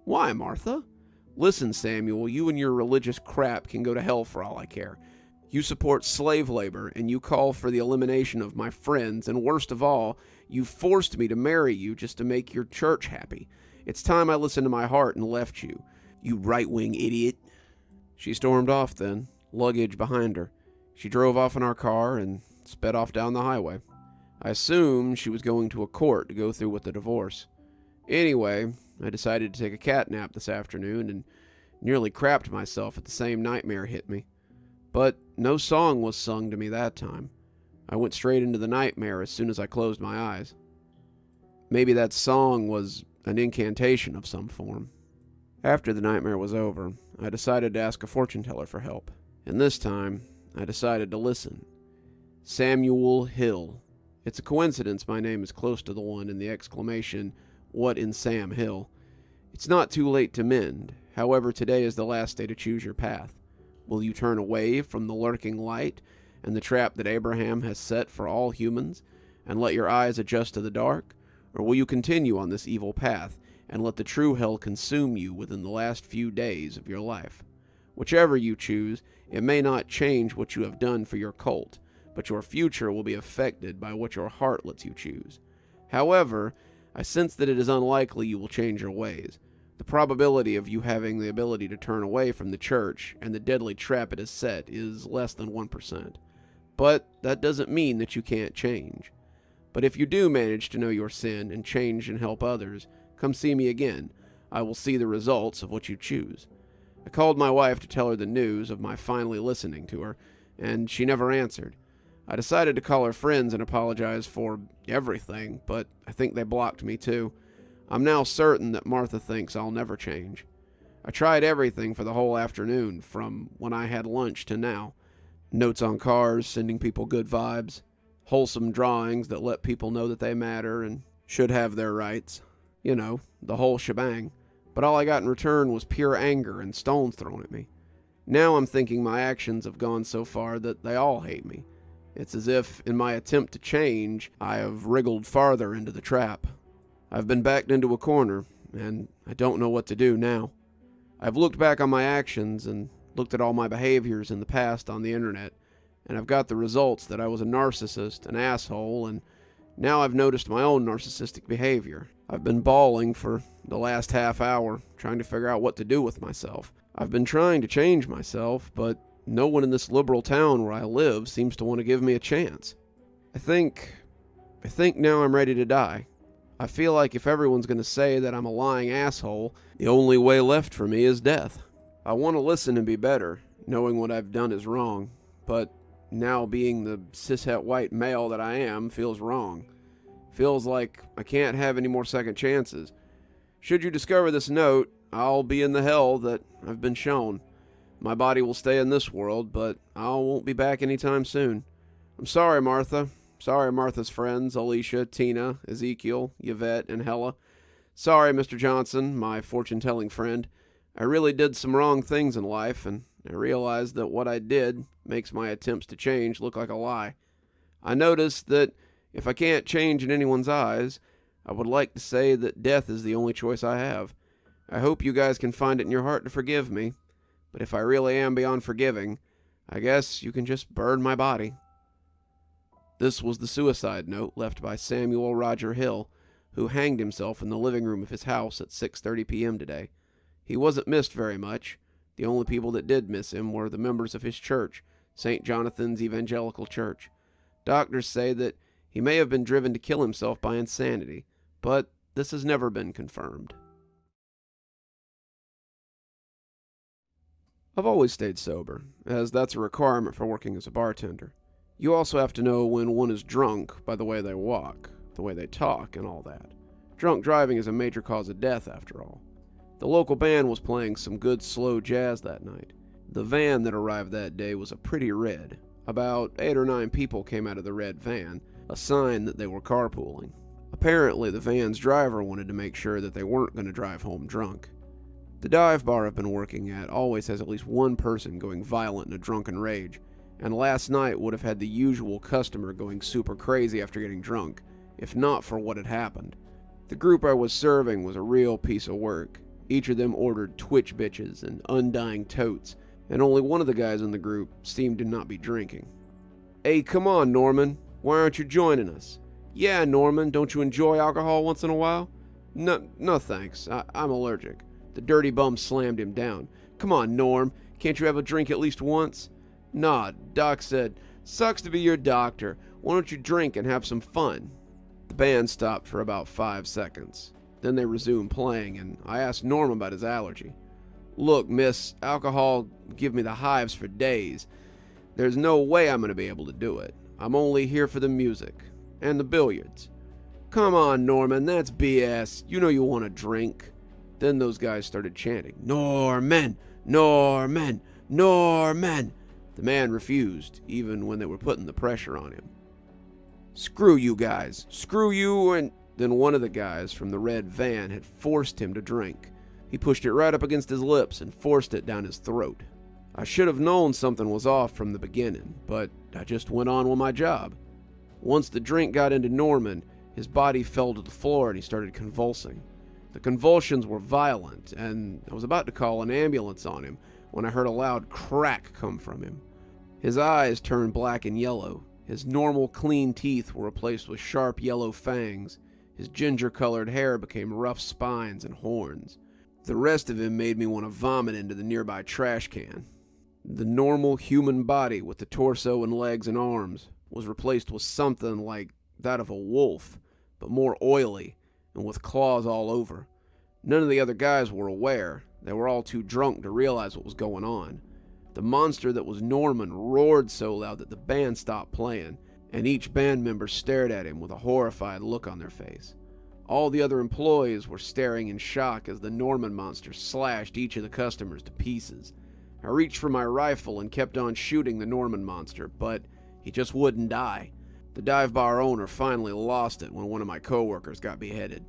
"Why, Martha?" "Listen, Samuel, you and your religious crap can go to hell for all I care. You support slave labor, and you call for the elimination of my friends, and worst of all, you forced me to marry you just to make your church happy. It's time I listened to my heart and left you, you right-wing idiot." She stormed off then, luggage behind her. She drove off in our car and sped off down the highway. I assumed she was going to a court to go through with the divorce. Anyway, I decided to take a cat nap this afternoon and nearly crapped myself at the same nightmare hit me. But no song was sung to me that time. I went straight into the nightmare as soon as I closed my eyes. Maybe that song was an incantation of some form. After the nightmare was over, I decided to ask a fortune teller for help. And this time, I decided to listen. Samuel Hill. It's a coincidence my name is close to the one in the exclamation, "What in Sam Hill?" It's not too late to mend. However, today is the last day to choose your path. Will you turn away from the lurking light and the trap that Abraham has set for all humans, and let your eyes adjust to the dark? Or will you continue on this evil path and let the true hell consume you within the last few days of your life? Whichever you choose, it may not change what you have done for your cult, but your future will be affected by what your heart lets you choose. However, I sense that it is unlikely you will change your ways. The probability of you having the ability to turn away from the church and the deadly trap it has set is less than 1%. But that doesn't mean that you can't change. But if you do manage to know your sin and change and help others, come see me again. I will see the results of what you choose. I called my wife to tell her the news of my finally listening to her, and she never answered. I decided to call her friends and apologize for everything, but I think they blocked me too. I'm now certain that Martha thinks I'll never change. I tried everything for the whole afternoon, from when I had lunch to now. Notes on cars, sending people good vibes, wholesome drawings that let people know that they matter and should have their rights. You know, the whole shebang. But all I got in return was pure anger and stones thrown at me. Now I'm thinking my actions have gone so far that they all hate me. It's as if, in my attempt to change, I have wriggled farther into the trap. I've been backed into a corner, and I don't know what to do now. I've looked back on my actions and looked at all my behaviors in the past on the internet, and I've got the results that I was a narcissist, an asshole, and now I've noticed my own narcissistic behavior. I've been bawling for the last half hour, trying to figure out what to do with myself. I've been trying to change myself, but no one in this liberal town where I live seems to want to give me a chance. I think now I'm ready to die. I feel like if everyone's going to say that I'm a lying asshole, the only way left for me is death. I want to listen and be better, knowing what I've done is wrong, but now being the cishet white male that I am feels wrong. Feels like I can't have any more second chances. Should you discover this note, I'll be in the hell that I've been shown. My body will stay in this world, but I won't be back anytime soon. I'm sorry, Martha. Sorry, Martha's friends, Alicia, Tina, Ezekiel, Yvette, and Hella. Sorry, Mr. Johnson, my fortune-telling friend. I really did some wrong things in life, and I realized that what I did makes my attempts to change look like a lie. I noticed that if I can't change in anyone's eyes, I would like to say that death is the only choice I have. I hope you guys can find it in your heart to forgive me, but if I really am beyond forgiving, I guess you can just burn my body. This was the suicide note left by Samuel Roger Hill, who hanged himself in the living room of his house at 6:30 p.m. today. He wasn't missed very much. The only people that did miss him were the members of his church, St. Jonathan's Evangelical Church. Doctors say that he may have been driven to kill himself by insanity, but this has never been confirmed. I've always stayed sober, as that's a requirement for working as a bartender. You also have to know when one is drunk by the way they walk, the way they talk, and all that. Drunk driving is a major cause of death, after all. The local band was playing some good slow jazz that night. The van that arrived that day was a pretty red. About 8 or 9 people came out of the red van, a sign that they were carpooling. Apparently, the van's driver wanted to make sure that they weren't going to drive home drunk. The dive bar I've been working at always has at least one person going violent in a drunken rage, and last night would have had the usual customer going super crazy after getting drunk, if not for what had happened. The group I was serving was a real piece of work. Each of them ordered Twitch bitches and undying totes, and only one of the guys in the group seemed to not be drinking. "Hey, come on, Norman. Why aren't you joining us?" "Yeah, Norman, don't you enjoy alcohol once in a while?" No thanks. I'm allergic." The dirty bum slammed him down. "Come on, Norm. Can't you have a drink at least once?" "Nah," Doc said. "Sucks to be your doctor. Why don't you drink and have some fun?" The band stopped for about 5 seconds. Then they resumed playing, and I asked Norm about his allergy. "Look, miss, alcohol give me the hives for days. There's no way I'm going to be able to do it. I'm only here for the music. And the billiards." "Come on, Norman, that's BS. You know you want to drink." Then those guys started chanting, "Norman! Norman! Norman!" The man refused, even when they were putting the pressure on him. "Screw you guys. Screw you," and then one of the guys from the red van had forced him to drink. He pushed it right up against his lips and forced it down his throat. I should have known something was off from the beginning, but I just went on with my job. Once the drink got into Norman, his body fell to the floor and he started convulsing. The convulsions were violent, and I was about to call an ambulance on him when I heard a loud crack come from him. His eyes turned black and yellow. His normal clean teeth were replaced with sharp yellow fangs. His ginger-colored hair became rough spines and horns. The rest of him made me want to vomit into the nearby trash can. The normal human body with the torso and legs and arms was replaced with something like that of a wolf, but more oily and with claws all over. None of the other guys were aware. They were all too drunk to realize what was going on. The monster that was Norman roared so loud that the band stopped playing, and each band member stared at him with a horrified look on their face. All the other employees were staring in shock as the Norman monster slashed each of the customers to pieces. I reached for my rifle and kept on shooting the Norman monster, but he just wouldn't die. The dive bar owner finally lost it when one of my coworkers got beheaded.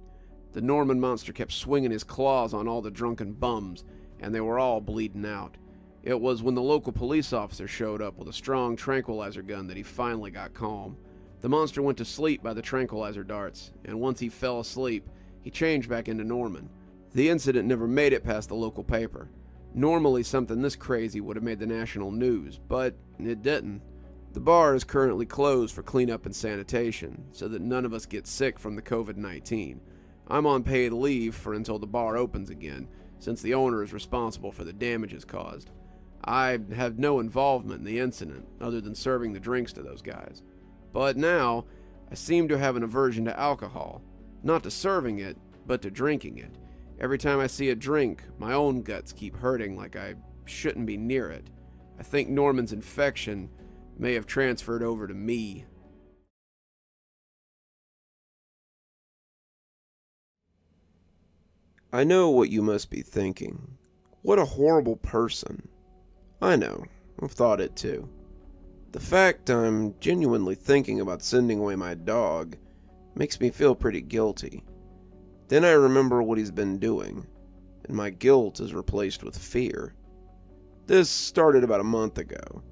The Norman monster kept swinging his claws on all the drunken bums, and they were all bleeding out. It was when the local police officer showed up with a strong tranquilizer gun that he finally got calm. The monster went to sleep by the tranquilizer darts, and once he fell asleep, he changed back into Norman. The incident never made it past the local paper. Normally something this crazy would have made the national news, but it didn't. The bar is currently closed for cleanup and sanitation, so that none of us get sick from the COVID-19. I'm on paid leave for until the bar opens again, since the owner is responsible for the damages caused. I have no involvement in the incident, other than serving the drinks to those guys. But now, I seem to have an aversion to alcohol. Not to serving it, but to drinking it. Every time I see a drink, my own guts keep hurting like I shouldn't be near it. I think Norman's infection may have transferred over to me. I know what you must be thinking. What a horrible person. I know, I've thought it too. The fact I'm genuinely thinking about sending away my dog makes me feel pretty guilty. Then I remember what he's been doing, and my guilt is replaced with fear. This started about a month ago.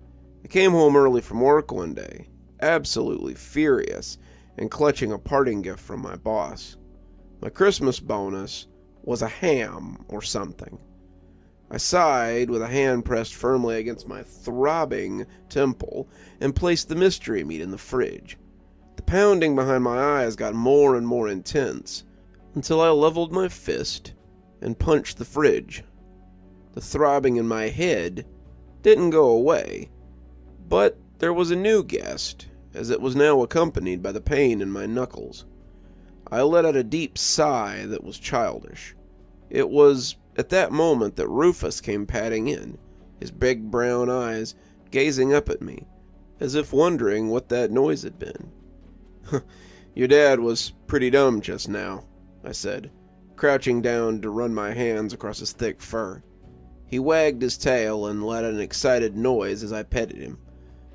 I came home early from work one day, absolutely furious, and clutching a parting gift from my boss. My Christmas bonus was a ham or something. I sighed with a hand pressed firmly against my throbbing temple and placed the mystery meat in the fridge. The pounding behind my eyes got more and more intense until I leveled my fist and punched the fridge. The throbbing in my head didn't go away, but there was a new guest, as it was now accompanied by the pain in my knuckles. I let out a deep sigh that was childish. It was at that moment that Rufus came padding in, his big brown eyes gazing up at me, as if wondering what that noise had been. "Your dad was pretty dumb just now," I said, crouching down to run my hands across his thick fur. He wagged his tail and let out an excited noise as I petted him.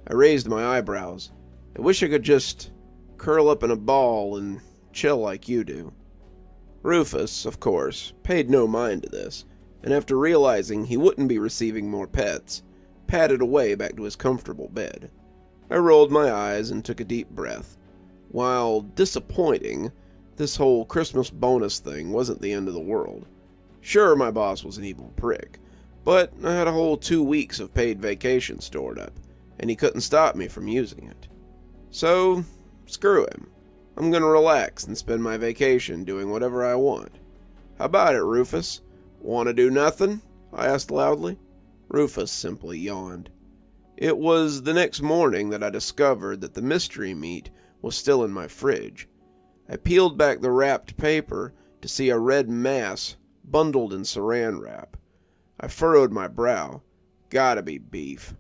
I raised my eyebrows. I wish I could just curl up in a ball and chill like you do. Rufus, of course, paid no mind to this, and after realizing he wouldn't be receiving more pets, padded away back to his comfortable bed. I rolled my eyes and took a deep breath. While disappointing, this whole Christmas bonus thing wasn't the end of the world. Sure, my boss was an evil prick, but I had a whole 2 weeks of paid vacation stored up, and he couldn't stop me from using it. So, screw him. I'm gonna relax and spend my vacation doing whatever I want. How about it, Rufus? Wanna do nothing? I asked loudly. Rufus simply yawned. It was the next morning that I discovered that the mystery meat was still in my fridge. I peeled back the wrapped paper to see a red mass bundled in saran wrap. I furrowed my brow. Gotta be beef.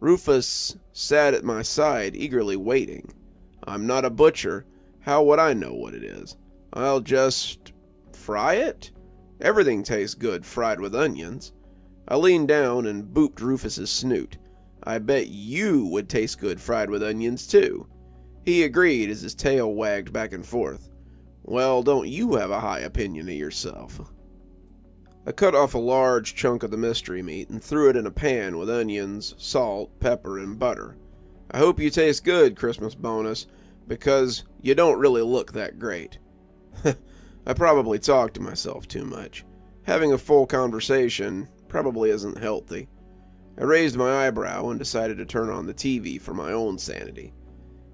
Rufus sat at my side, eagerly waiting. I'm not a butcher. How would I know what it is? I'll just fry it? Everything tastes good fried with onions. I leaned down and booped Rufus's snoot. I bet you would taste good fried with onions too. He agreed as his tail wagged back and forth. Well, don't you have a high opinion of yourself? I cut off a large chunk of the mystery meat and threw it in a pan with onions, salt, pepper, and butter. I hope you taste good, Christmas bonus, because you don't really look that great. I probably talk to myself too much. Having a full conversation probably isn't healthy. I raised my eyebrow and decided to turn on the TV for my own sanity.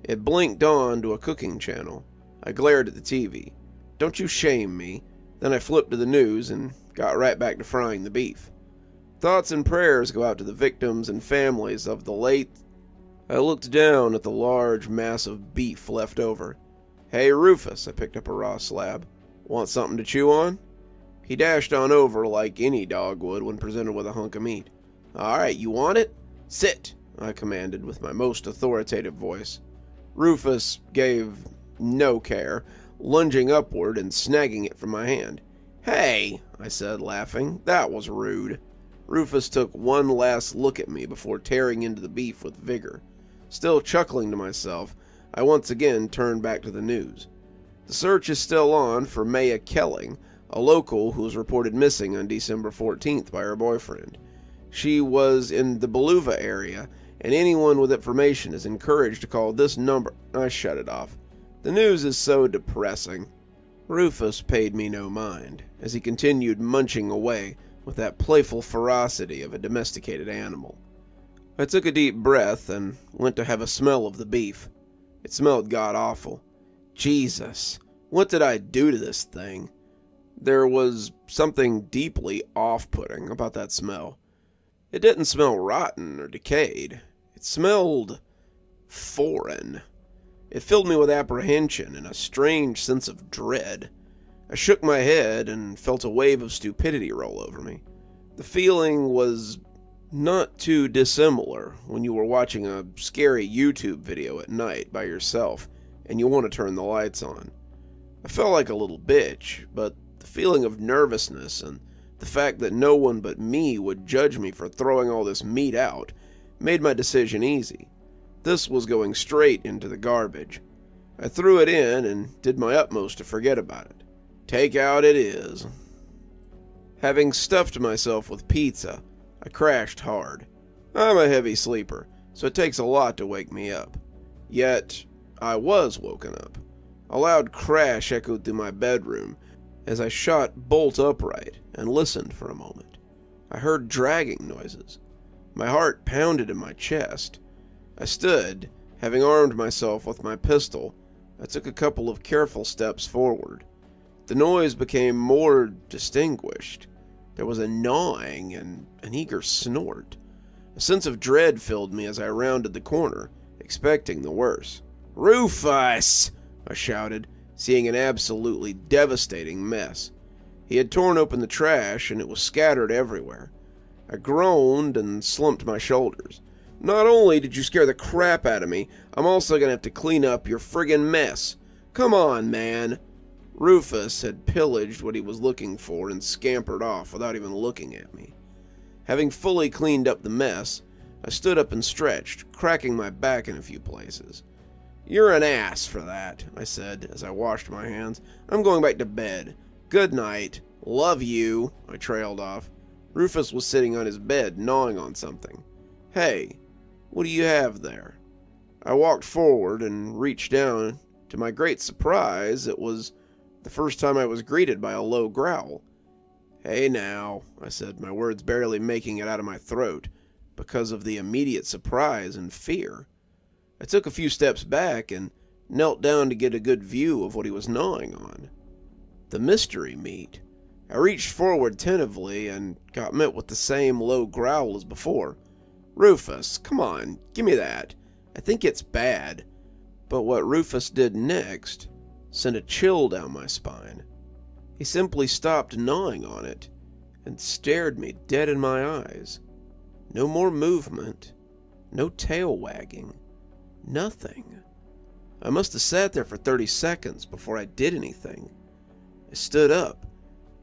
It blinked on to a cooking channel. I glared at the TV. Don't you shame me. Then I flipped to the news and got right back to frying the beef. Thoughts and prayers go out to the victims and families of the late... I looked down at the large mass of beef left over. Hey, Rufus, I picked up a raw slab. Want something to chew on? He dashed on over like any dog would when presented with a hunk of meat. All right, you want it? Sit, I commanded with my most authoritative voice. Rufus gave no care, lunging upward and snagging it from my hand. Hey, I said, laughing. That was rude. Rufus took one last look at me before tearing into the beef with vigor. Still chuckling to myself, I once again turned back to the news. The search is still on for Maya Kelling, a local who was reported missing on December 14th by her boyfriend. She was in the Beluva area, and anyone with information is encouraged to call this number. I shut it off. The news is so depressing. Rufus paid me no mind, as he continued munching away with that playful ferocity of a domesticated animal. I took a deep breath and went to have a smell of the beef. It smelled god-awful. Jesus, what did I do to this thing? There was something deeply off-putting about that smell. It didn't smell rotten or decayed. It smelled foreign. It filled me with apprehension and a strange sense of dread. I shook my head and felt a wave of stupidity roll over me. The feeling was not too dissimilar when you were watching a scary YouTube video at night by yourself and you want to turn the lights on. I felt like a little bitch, but the feeling of nervousness and the fact that no one but me would judge me for throwing all this meat out made my decision easy. This was going straight into the garbage. I threw it in and did my utmost to forget about it. Take out it is. Having stuffed myself with pizza, I crashed hard. I'm a heavy sleeper, so it takes a lot to wake me up. Yet, I was woken up. A loud crash echoed through my bedroom as I shot bolt upright and listened for a moment. I heard dragging noises. My heart pounded in my chest. I stood, having armed myself with my pistol. I took a couple of careful steps forward. The noise became more distinguished. There was a gnawing and an eager snort. A sense of dread filled me as I rounded the corner, expecting the worst. "Rufus!" I shouted, seeing an absolutely devastating mess. He had torn open the trash, and it was scattered everywhere. I groaned and slumped my shoulders. "Not only did you scare the crap out of me, I'm also gonna have to clean up your friggin' mess. Come on, man." Rufus had pillaged what he was looking for and scampered off without even looking at me. Having fully cleaned up the mess, I stood up and stretched, cracking my back in a few places. "You're an ass for that," I said as I washed my hands. "I'm going back to bed. Good night. Love you," I trailed off. Rufus was sitting on his bed, gnawing on something. "Hey, what do you have there?" I walked forward and reached down. To my great surprise, it was the first time I was greeted by a low growl. "Hey now," I said, my words barely making it out of my throat because of the immediate surprise and fear. I took a few steps back and knelt down to get a good view of what he was gnawing on. The mystery meat. I reached forward tentatively and got met with the same low growl as before. "Rufus, come on, give me that. I think it's bad." But what Rufus did next sent a chill down my spine. He simply stopped gnawing on it and stared me dead in my eyes. No more movement, no tail wagging, nothing. I must have sat there for 30 seconds before I did anything. I stood up,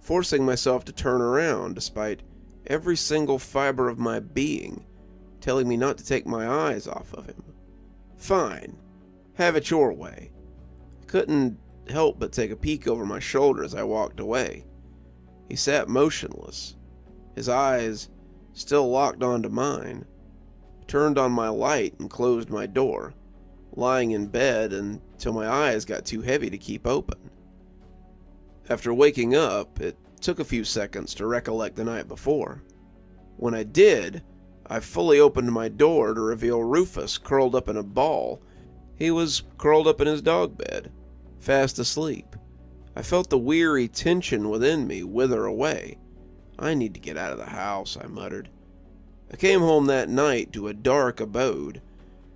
forcing myself to turn around despite every single fiber of my being telling me not to take my eyes off of him. "Fine, have it your way." I couldn't help but take a peek over my shoulder as I walked away. He sat motionless, his eyes still locked onto mine. I turned on my light and closed my door, lying in bed until my eyes got too heavy to keep open. After waking up, it took a few seconds to recollect the night before. When I did, I fully opened my door to reveal Rufus curled up in a ball. He was curled up in his dog bed, fast asleep. I felt the weary tension within me wither away. "I need to get out of the house," I muttered. I came home that night to a dark abode.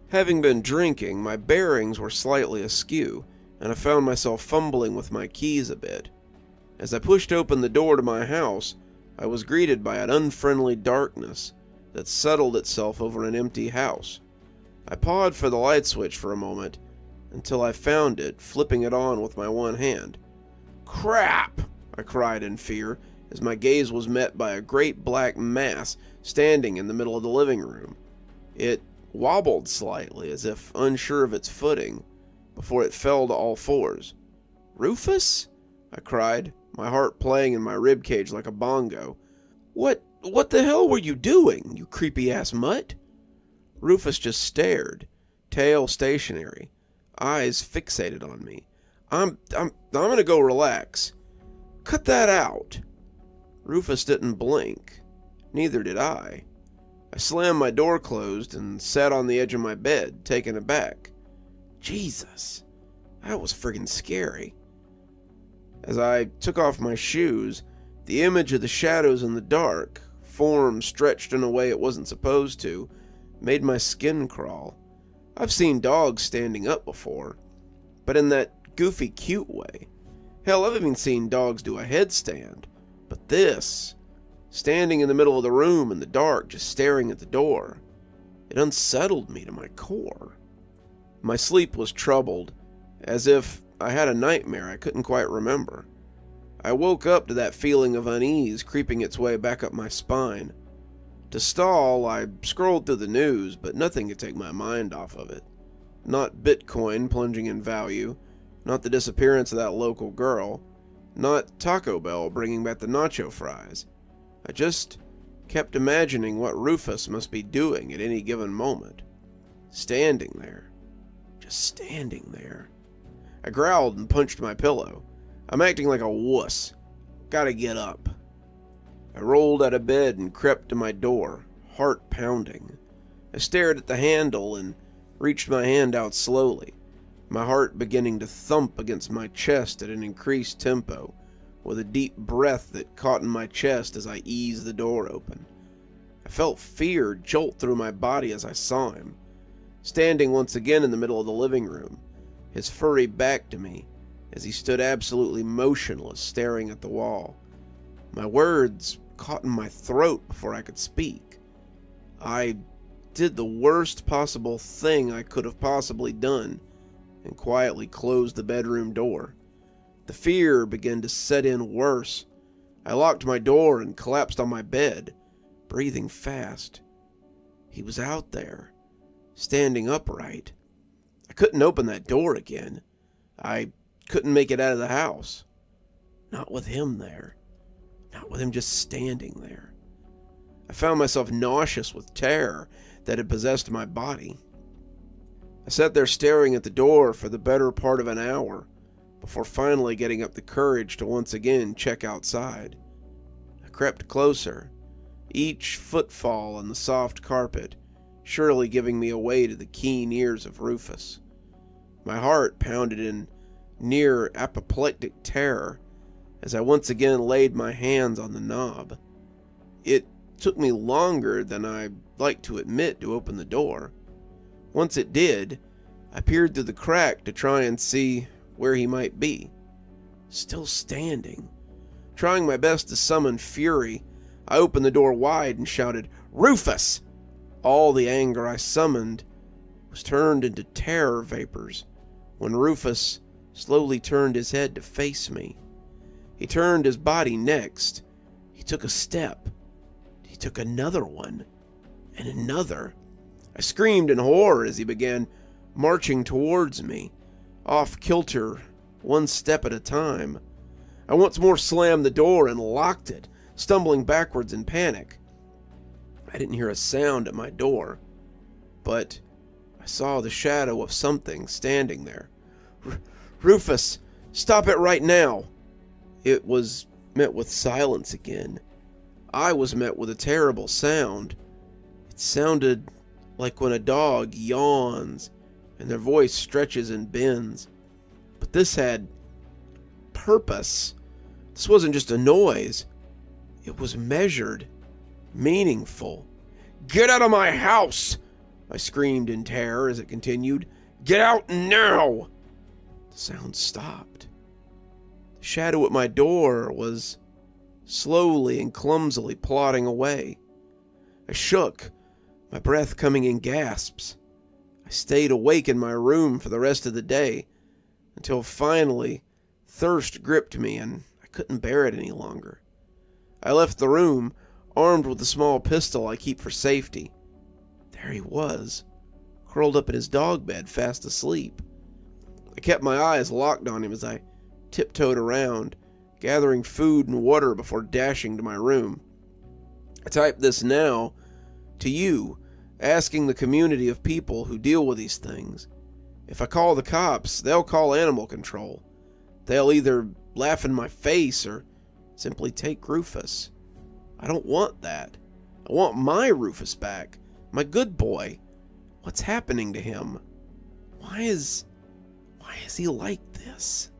Having been drinking, my bearings were slightly askew, and I found myself fumbling with my keys a bit. As I pushed open the door to my house, I was greeted by an unfriendly darkness, that settled itself over an empty house. I pawed for the light switch for a moment, until I found it, flipping it on with my one hand. "Crap!" I cried in fear, as my gaze was met by a great black mass standing in the middle of the living room. It wobbled slightly, as if unsure of its footing, before it fell to all fours. "Rufus?" I cried, my heart playing in my ribcage like a bongo. What the hell were you doing, you creepy-ass mutt?" Rufus just stared, tail stationary, eyes fixated on me. I'm gonna go relax." "Cut that out." Rufus didn't blink. Neither did I. I slammed my door closed and sat on the edge of my bed, taken aback. Jesus, that was friggin' scary. As I took off my shoes, the image of the shadows in the dark, form stretched in a way it wasn't supposed to, made my skin crawl. I've seen dogs standing up before, but in that goofy cute way. Hell, I've even seen dogs do a headstand. But this, standing in the middle of the room in the dark, just staring at the door, it unsettled me to my core. My sleep was troubled, as if I had a nightmare I couldn't quite remember. I woke up to that feeling of unease creeping its way back up my spine. To stall, I scrolled through the news, but nothing could take my mind off of it. Not Bitcoin plunging in value, not the disappearance of that local girl, not Taco Bell bringing back the nacho fries. I just kept imagining what Rufus must be doing at any given moment. Standing there. Just standing there. I growled and punched my pillow. I'm acting like a wuss. Gotta get up. I rolled out of bed and crept to my door, heart pounding. I stared at the handle and reached my hand out slowly, my heart beginning to thump against my chest at an increased tempo, with a deep breath that caught in my chest as I eased the door open. I felt fear jolt through my body as I saw him, standing once again in the middle of the living room, his furry back to me, as he stood absolutely motionless, staring at the wall. My words caught in my throat before I could speak. I did the worst possible thing I could have possibly done, and quietly closed the bedroom door. The fear began to set in worse. I locked my door and collapsed on my bed, breathing fast. He was out there, standing upright. I couldn't open that door again. I couldn't make it out of the house. Not with him there. Not with him just standing there. I found myself nauseous with terror that had possessed my body. I sat there staring at the door for the better part of an hour, before finally getting up the courage to once again check outside. I crept closer, each footfall on the soft carpet surely giving me away to the keen ears of Rufus. My heart pounded in near apoplectic terror as I once again laid my hands on the knob. It took me longer than I'd like to admit to open the door. Once it did, I peered through the crack to try and see where he might be. Still standing. Trying my best to summon fury, I opened the door wide and shouted, "Rufus!" All the anger I summoned was turned into terror vapors when Rufus slowly turned his head to face me. He turned his body next. He took a step. He took another one. And another. I screamed in horror as he began marching towards me, off kilter, one step at a time. I once more slammed the door and locked it, stumbling backwards in panic. I didn't hear a sound at my door, but I saw the shadow of something standing there. "Rufus, stop it right now!" It was met with silence again. I was met with a terrible sound. It sounded like when a dog yawns and their voice stretches and bends. But this had purpose. This wasn't just a noise. It was measured, meaningful. "Get out of my house!" I screamed in terror as it continued. "Get out now!" The sound stopped. The shadow at my door was slowly and clumsily plodding away. I shook, my breath coming in gasps. I stayed awake in my room for the rest of the day, until finally thirst gripped me and I couldn't bear it any longer. I left the room, armed with the small pistol I keep for safety. There he was, curled up in his dog bed, fast asleep. I kept my eyes locked on him as I tiptoed around, gathering food and water before dashing to my room. I typed this now to you, asking the community of people who deal with these things. If I call the cops, they'll call animal control. They'll either laugh in my face or simply take Rufus. I don't want that. I want my Rufus back, my good boy. What's happening to him? Why is he like this?